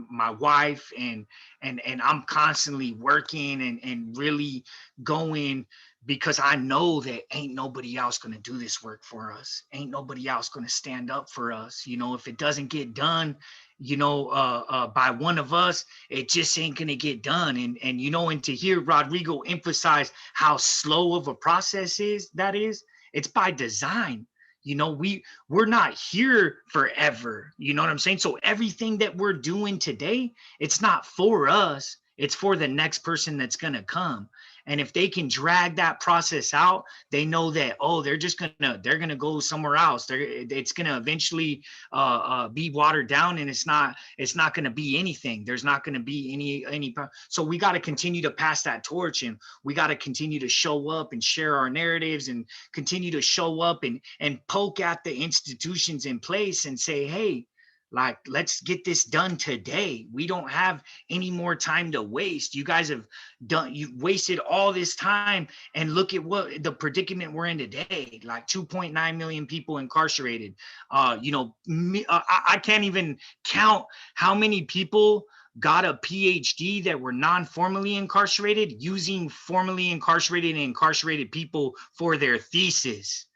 my wife and I'm constantly working and really going because I know that ain't nobody else going to do this work for us. Ain't nobody else going to stand up for us. You know, if it doesn't get done, you know, by one of us, it just ain't going to get done. And, you know, and to hear Rodrigo emphasize how slow of a process that is, it's by design. You know, we're not here forever. You know what I'm saying? So everything that we're doing today, it's not for us. It's for the next person that's going to come. And if they can drag that process out, they know that, oh, they're going to go somewhere else. It's going to eventually be watered down, and it's not going to be anything. There's not going to be any. So we got to continue to pass that torch, and we got to continue to show up and share our narratives and continue to show up and poke at the institutions in place and say, hey, like, let's get this done today. We don't have any more time to waste. You guys have you've wasted all this time, and look at what the predicament we're in today. Like 2.9 million people incarcerated. You know, I can't even count how many people got a PhD that were non-formally incarcerated, using formerly incarcerated and incarcerated people for their thesis.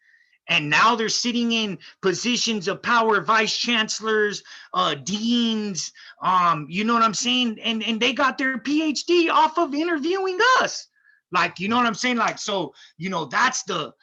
And now they're sitting in positions of power, vice chancellors, deans, you know what I'm saying? And they got their PhD off of interviewing us. Like, you know what I'm saying? Like, so, you know, that's the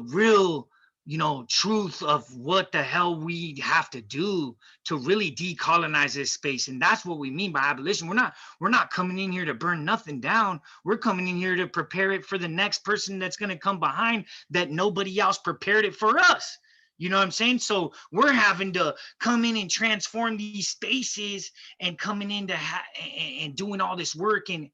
real, you know, truth of what the hell we have to do to really decolonize this space. And that's what we mean by abolition. We're not coming in here to burn nothing down. We're coming in here to prepare it for the next person that's going to come behind, that nobody else prepared it for us. You know what I'm saying? So we're having to come in and transform these spaces and coming into and doing all this work and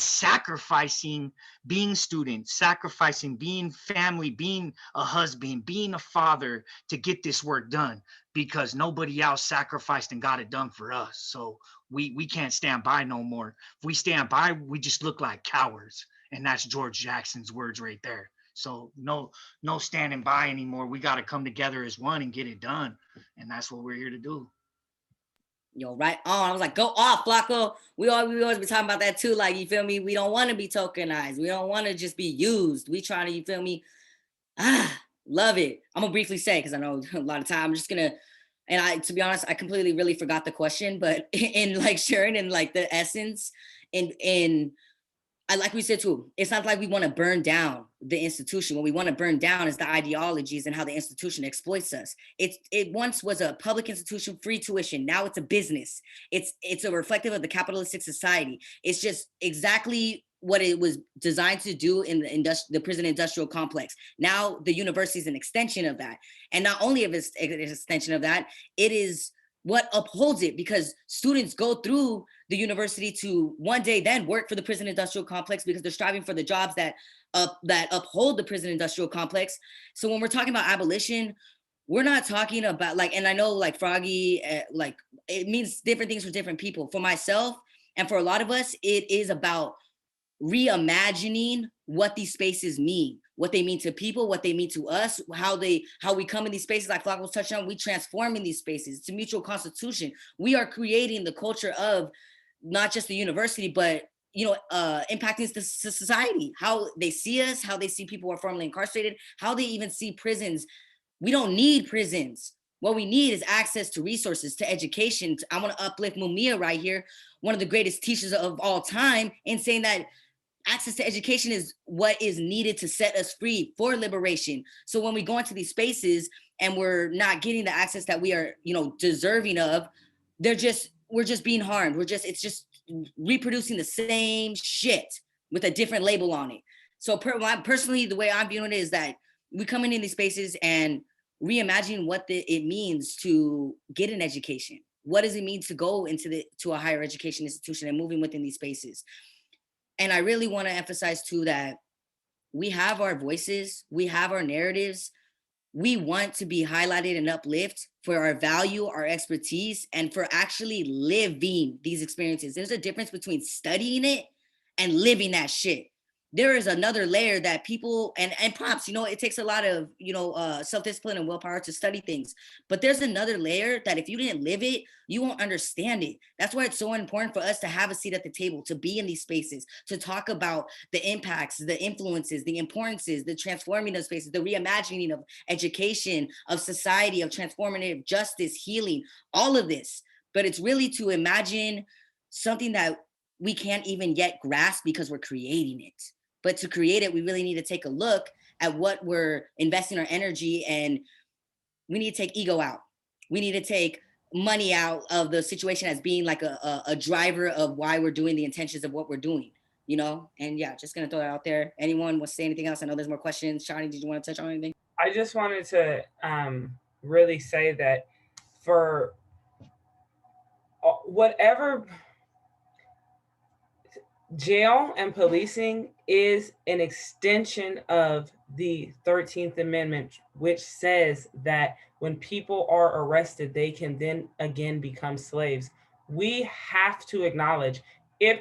sacrificing being students, sacrificing being family, being a husband, being a father to get this work done, because nobody else sacrificed and got it done for us. So we can't stand by no more. If we stand by, we just look like cowards. And that's George Jackson's words right there. So no standing by anymore. We got to come together as one and get it done. And that's what we're here to do. Yo, right on. I was like, go off, Flacco. We always be talking about that too. Like, you feel me? We don't want to be tokenized. We don't want to just be used. We trying to, you feel me? Love it. I'm gonna briefly say, because I know a lot of time, I'm just gonna, and to be honest, I completely really forgot the question, but in like sharing in like the essence in I like we said too, it's not like we want to burn down the institution. What we want to burn down is the ideologies and how the institution exploits us. It once was a public institution, free tuition. Now it's a business. It's a reflective of the capitalistic society. It's just exactly what it was designed to do in the prison industrial complex. Now the university is an extension of that. And not only of it's an extension of that, it is what upholds it, because students go through the university to one day then work for the prison industrial complex, because they're striving for the jobs that uphold the prison industrial complex. So when we're talking about abolition, we're not talking about like, and I know like Froggy, like it means different things for different people. For myself and for a lot of us, it is about reimagining what these spaces mean, what they mean to people, what they mean to us, how we come in these spaces, like Flacco was touching on, we transform in these spaces. It's a mutual constitution. We are creating the culture of not just the university, but impacting the society, how they see us, how they see people who are formerly incarcerated, how they even see prisons. We don't need prisons. What we need is access to resources, to education. I want to uplift Mumia right here, one of the greatest teachers of all time, in saying that access to education is what is needed to set us free for liberation. So when we go into these spaces and we're not getting the access that we are, deserving of, we're just being harmed. It's just reproducing the same shit with a different label on it. So personally, the way I'm viewing it is that we come in these spaces and reimagine what it means to get an education. What does it mean to go to a higher education institution and moving within these spaces? And I really want to emphasize too that we have our voices, we have our narratives. We want to be highlighted and uplift for our value, our expertise, and for actually living these experiences. There's a difference between studying it and living that shit. There is another layer that people, and props, it takes a lot of, self-discipline and willpower to study things. But there's another layer that if you didn't live it, you won't understand it. That's why it's so important for us to have a seat at the table, to be in these spaces, to talk about the impacts, the influences, the importances, the transforming of spaces, the reimagining of education, of society, of transformative justice, healing, all of this. But it's really to imagine something that we can't even yet grasp because we're creating it. But to create it, we really need to take a look at what we're investing our energy, and we need to take ego out. We need to take money out of the situation as being like a driver of why we're doing the intentions of what we're doing, And yeah, just gonna throw that out there. Anyone wants to say anything else? I know there's more questions. Shani, did you want to touch on anything? I just wanted to really say that for whatever, jail and policing is an extension of the 13th Amendment, which says that when people are arrested, they can then again become slaves. We have to acknowledge if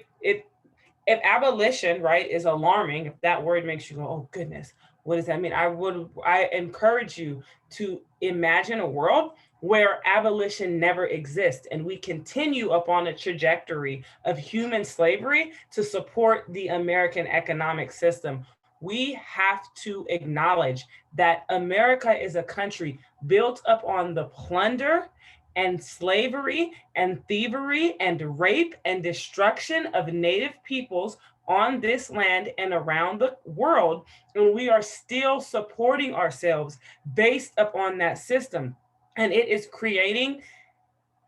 abolition, right, is alarming, if that word makes you go, oh goodness, what does that mean? I encourage you to imagine a world where abolition never exists and we continue upon a trajectory of human slavery to support the American economic system. We have to acknowledge that America is a country built up on the plunder and slavery and thievery and rape and destruction of Native peoples on this land and around the world. And we are still supporting ourselves based upon that system. And it is creating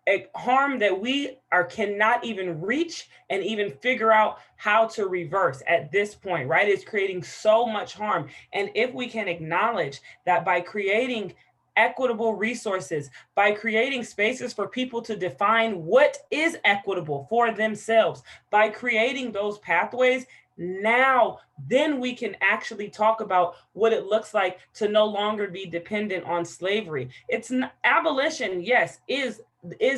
a harm that we cannot even reach and even figure out how to reverse at this point, right? It's creating so much harm. And if we can acknowledge that by creating equitable resources, by creating spaces for people to define what is equitable for themselves, by creating those pathways. Now, then we can actually talk about what it looks like to no longer be dependent on slavery. It's abolition, yes, is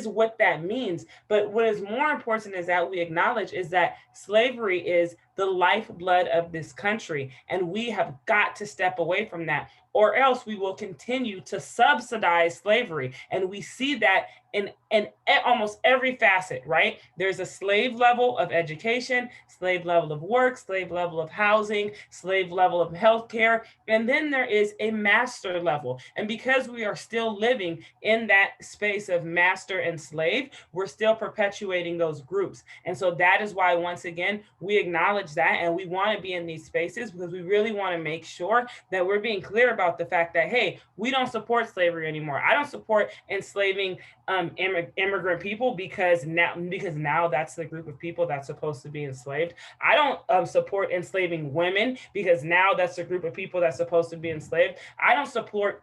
what that means. But what is more important is that we acknowledge is that slavery is the lifeblood of this country. And we have got to step away from that, or else we will continue to subsidize slavery. And we see that in almost every facet, right? There's a slave level of education, slave level of work, slave level of housing, slave level of healthcare, and then there is a master level. And because we are still living in that space of master and slave, we're still perpetuating those groups. And so that is why, once again, we acknowledge that, and we want to be in these spaces because we really want to make sure that we're being clear about the fact that, hey, we don't support slavery anymore. I don't support enslaving immigrant people because now that's the group of people that's supposed to be enslaved. I don't support enslaving women because now that's the group of people that's supposed to be enslaved. I don't support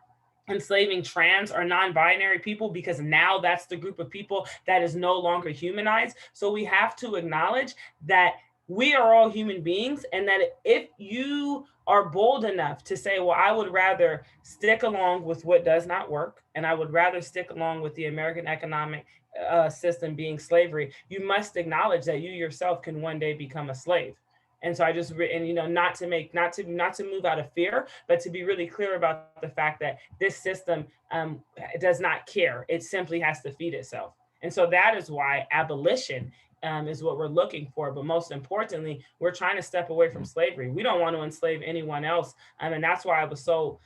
enslaving trans or non-binary people because now that's the group of people that is no longer humanized. So we have to acknowledge that we are all human beings, and that if you are bold enough to say, well, I would rather stick along with what does not work, and I would rather stick along with the American economic system being slavery, you must acknowledge that you yourself can one day become a slave. And so I just, and not to move out of fear, but to be really clear about the fact that this system does not care. It simply has to feed itself. And so that is why abolition is what we're looking for. But most importantly, we're trying to step away from slavery. We don't want to enslave anyone else. And that's why I was so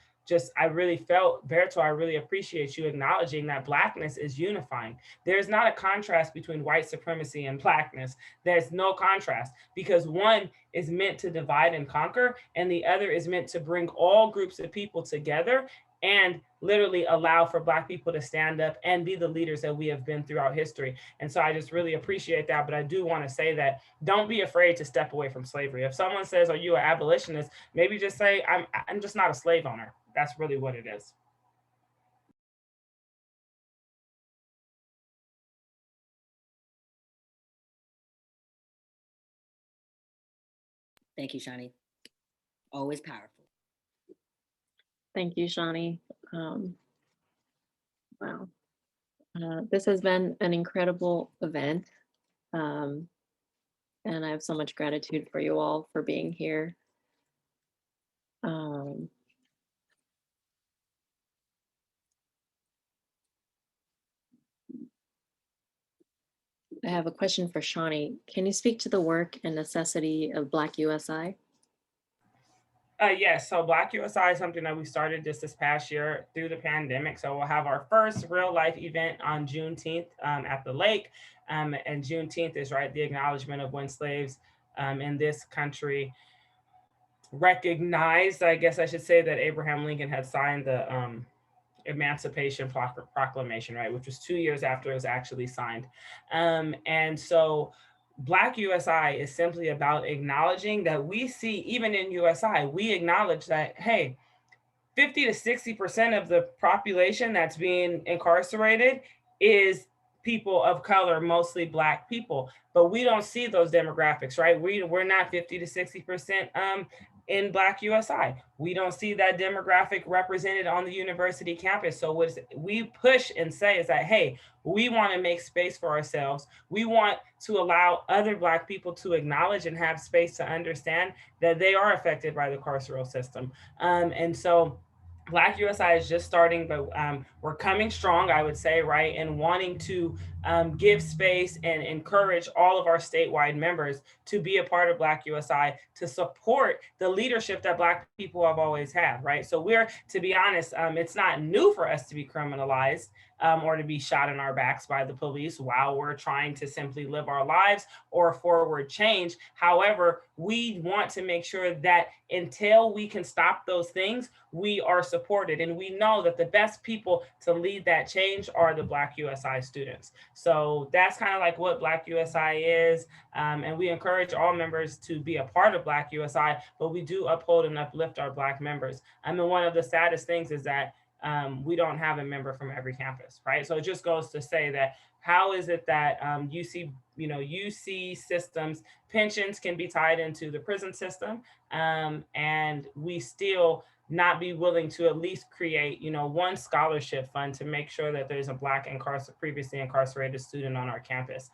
I really felt, Berto, I really appreciate you acknowledging that Blackness is unifying. There's not a contrast between white supremacy and Blackness. There's no contrast, because one is meant to divide and conquer, and the other is meant to bring all groups of people together and literally allow for Black people to stand up and be the leaders that we have been throughout history. And so I just really appreciate that. But I do want to say that don't be afraid to step away from slavery. If someone says, are you an abolitionist? Maybe just say, I'm just not a slave owner. That's really what it is. Thank you, Shani. Always powerful. Thank you, Shani. Wow. This has been an incredible event. And I have so much gratitude for you all for being here. I have a question for Shani. Can you speak to the work and necessity of Black USI? Yes, so Black USI is something that we started just this past year through the pandemic. So we'll have our first real life event on Juneteenth at the lake. And Juneteenth is the acknowledgement of when slaves in this country recognized, I guess I should say, that Abraham Lincoln had signed the Emancipation Proclamation, which was 2 years after it was actually signed. And so Black USI is simply about acknowledging that we see, even in USI, we acknowledge that, hey, 50 to 60% of the population that's being incarcerated is people of color, mostly Black people, but we don't see those demographics, right? We're not 50 to 60% in Black USI. We don't see that demographic represented on the university campus. So what we push and say is that, hey, we want to make space for ourselves. We want to allow other Black people to acknowledge and have space to understand that they are affected by the carceral system. And so Black USI is just starting, but we're coming strong, I would say, and wanting to give space and encourage all of our statewide members to be a part of Black USI, to support the leadership that Black people have always had, So we're, to be honest, it's not new for us to be criminalized or to be shot in our backs by the police while we're trying to simply live our lives or forward change. However, we want to make sure that until we can stop those things, we are supported. And we know that the best people to lead that change are the Black USI students. So that's kind of like what Black USI is. And we encourage all members to be a part of Black USI, but we do uphold and uplift our Black members. I mean, one of the saddest things is that we don't have a member from every campus, right? So it just goes to say that how is it that UC systems pensions can be tied into the prison system, and we still not be willing to at least create, one scholarship fund to make sure that there's a Black previously incarcerated student on our campus.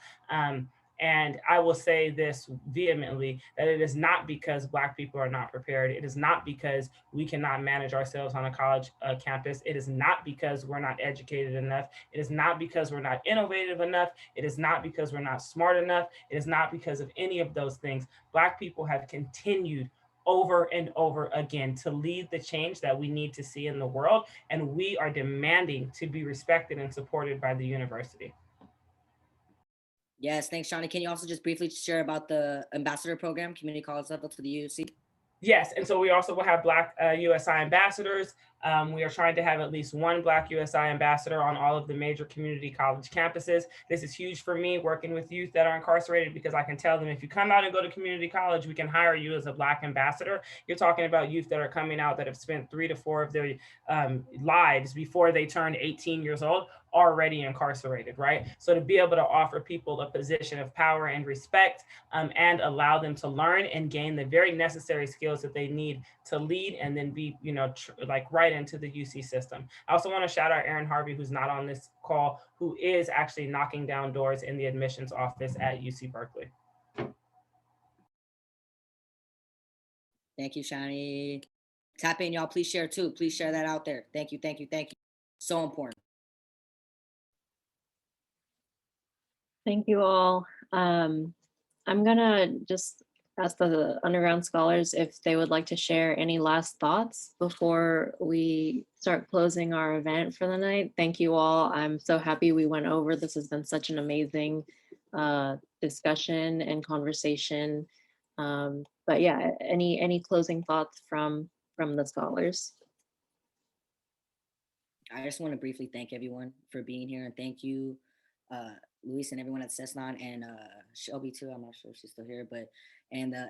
And I will say this vehemently, that it is not because Black people are not prepared. It is not because we cannot manage ourselves on a college campus. It is not because we're not educated enough. It is not because we're not innovative enough. It is not because we're not smart enough. It is not because of any of those things. Black people have continued over and over again to lead the change that we need to see in the world. And we are demanding to be respected and supported by the university. Yes, thanks, Shani. Can you also just briefly share about the ambassador program, community college level to the UC? Yes, and so we also will have Black USI ambassadors. We are trying to have at least one Black USI ambassador on all of the major community college campuses. This is huge for me, working with youth that are incarcerated, because I can tell them, if you come out and go to community college, we can hire you as a Black ambassador. You're talking about youth that are coming out that have spent 3 to 4 of their lives before they turn 18 years old, already incarcerated, right? So to be able to offer people a position of power and respect, and allow them to learn and gain the very necessary skills that they need to lead and then be, right into the UC system. I also want to shout out Aaron Harvey, who's not on this call, who is actually knocking down doors in the admissions office at UC Berkeley. Thank you, Shani. Tap in, y'all. Please share too. Please share that out there. Thank you, thank you, thank you. So important. Thank you all. I'm gonna just ask the underground scholars if they would like to share any last thoughts before we start closing our event for the night. Thank you all. I'm so happy we went over. This has been such an amazing discussion and conversation. But yeah, any closing thoughts from the scholars? I just want to briefly thank everyone for being here, and thank you, Luis and everyone at Sesnon, and Shelby too. I'm not sure if she's still here, but and the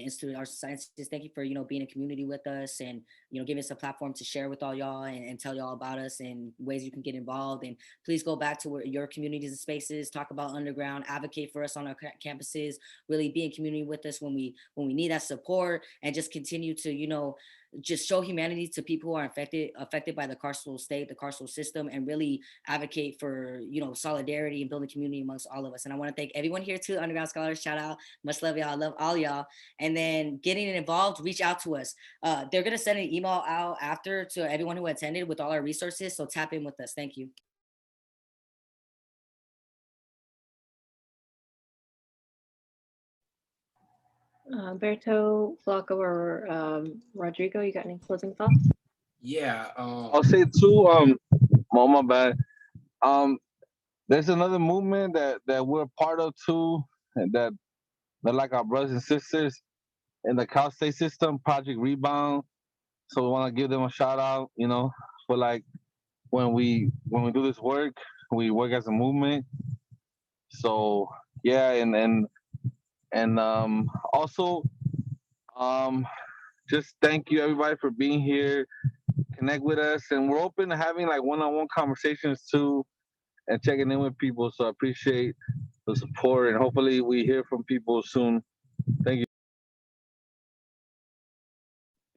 Institute of Arts and Sciences. Thank you for being in community with us, and giving us a platform to share with all y'all and tell y'all about us and ways you can get involved. And please go back to your communities and spaces, talk about underground, advocate for us on our campuses, really be in community with us when we need that support, and just continue to just show humanity to people who are affected by the carceral state, the carceral system, and really advocate for solidarity and building community amongst all of us. And I want to thank everyone here too, underground scholars. Shout out, much love, y'all. I love all y'all. And then getting involved, reach out to us. They're gonna send an email out after to everyone who attended with all our resources. So tap in with us. Thank you. Alberto, Flacco, or Rodrigo, you got any closing thoughts? Yeah. I'll say too, my bad. There's another movement that we're part of too, and that they're like our brothers and sisters in the Cal State system, Project Rebound. So we want to give them a shout out, for like when we do this work, we work as a movement. So yeah, and also just thank you everybody for being here, connect with us, and we're open to having like one-on-one conversations too, and checking in with people. So I appreciate the support, and hopefully we hear from people soon. Thank you.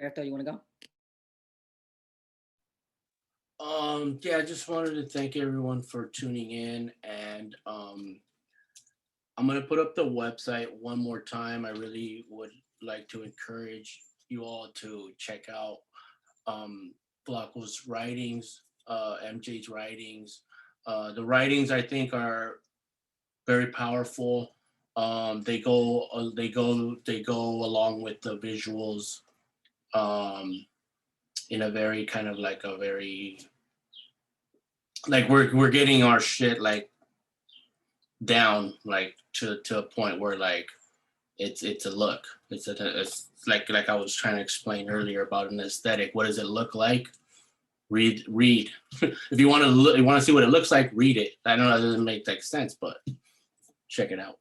Alberto, you want to go? Yeah, I just wanted to thank everyone for tuning in, and I'm gonna put up the website one more time. I really would like to encourage you all to check out Flacco's writings, MJ's writings. The writings I think are very powerful. They go along with the visuals in a very kind of like a very like we're getting our shit like down like to a point where like it's a look. It's like I was trying to explain earlier about an aesthetic. What does it look like? Read. If you want to see what it looks like, read it. I know that doesn't make like sense, but check it out.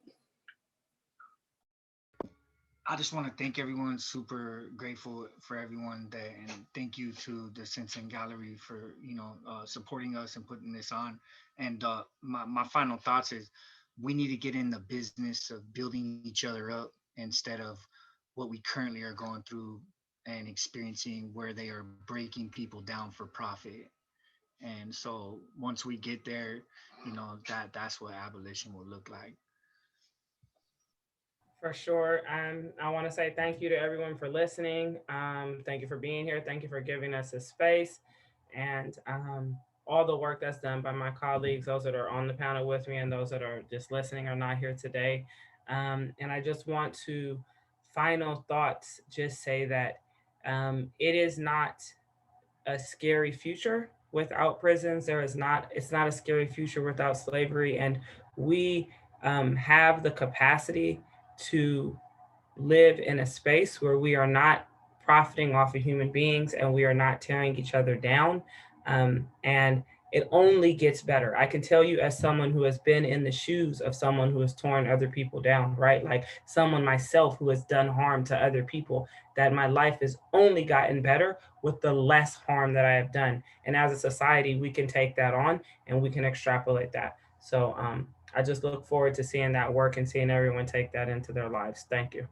I just want to thank everyone. Super grateful for everyone that, and thank you to the Simpson Gallery for supporting us and putting this on. And my final thoughts is, we need to get in the business of building each other up instead of what we currently are going through and experiencing, where they are breaking people down for profit. And so once we get there, that's what abolition will look like. For sure. I want to say thank you to everyone for listening. Thank you for being here. Thank you for giving us a space, and all the work that's done by my colleagues, those that are on the panel with me and those that are just listening or not here today. And I just want to, final thoughts, just say that it is not a scary future without prisons. It's not a scary future without slavery. And we have the capacity to live in a space where we are not profiting off of human beings and we are not tearing each other down. And it only gets better. I can tell you, as someone who has been in the shoes of someone who has torn other people down, right? Like someone myself who has done harm to other people, that my life has only gotten better with the less harm that I have done. And as a society, we can take that on and we can extrapolate that. So I just look forward to seeing that work and seeing everyone take that into their lives. Thank you.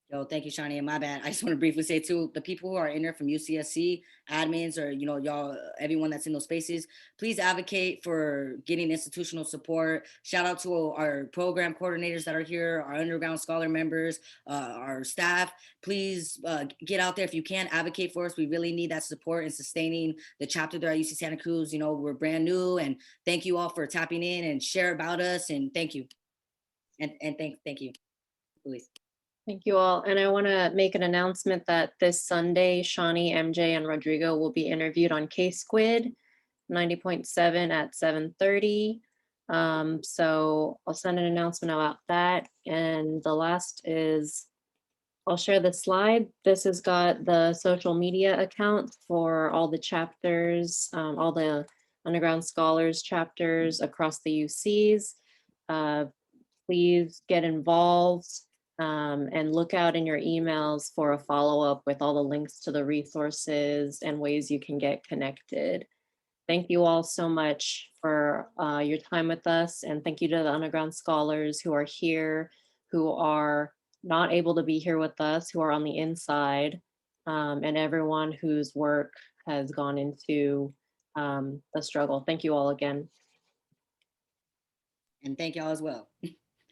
Yo, thank you, Shani. And my bad. I just want to briefly say too, the people who are in there from UCSC, admins, or y'all, everyone that's in those spaces, please advocate for getting institutional support. Shout out to our program coordinators that are here, our underground scholar members, our staff. Please get out there if you can. Advocate for us. We really need that support in sustaining the chapter there at UC Santa Cruz. We're brand new, and thank you all for tapping in and share about us. And thank you. And thank you, Luis. Thank you all. And I want to make an announcement that this Sunday, Shani, MJ, and Rodrigo will be interviewed on K-Squid 90.7 at 7:30. So I'll send an announcement about that. And the last is, I'll share the slide. This has got the social media accounts for all the chapters, all the underground scholars chapters across the UCs. Please get involved. And look out in your emails for a follow-up with all the links to the resources and ways you can get connected. Thank you all so much for your time with us, and thank you to the underground scholars who are here, who are not able to be here with us, who are on the inside, and everyone whose work has gone into the struggle. Thank you all again. And thank y'all as well.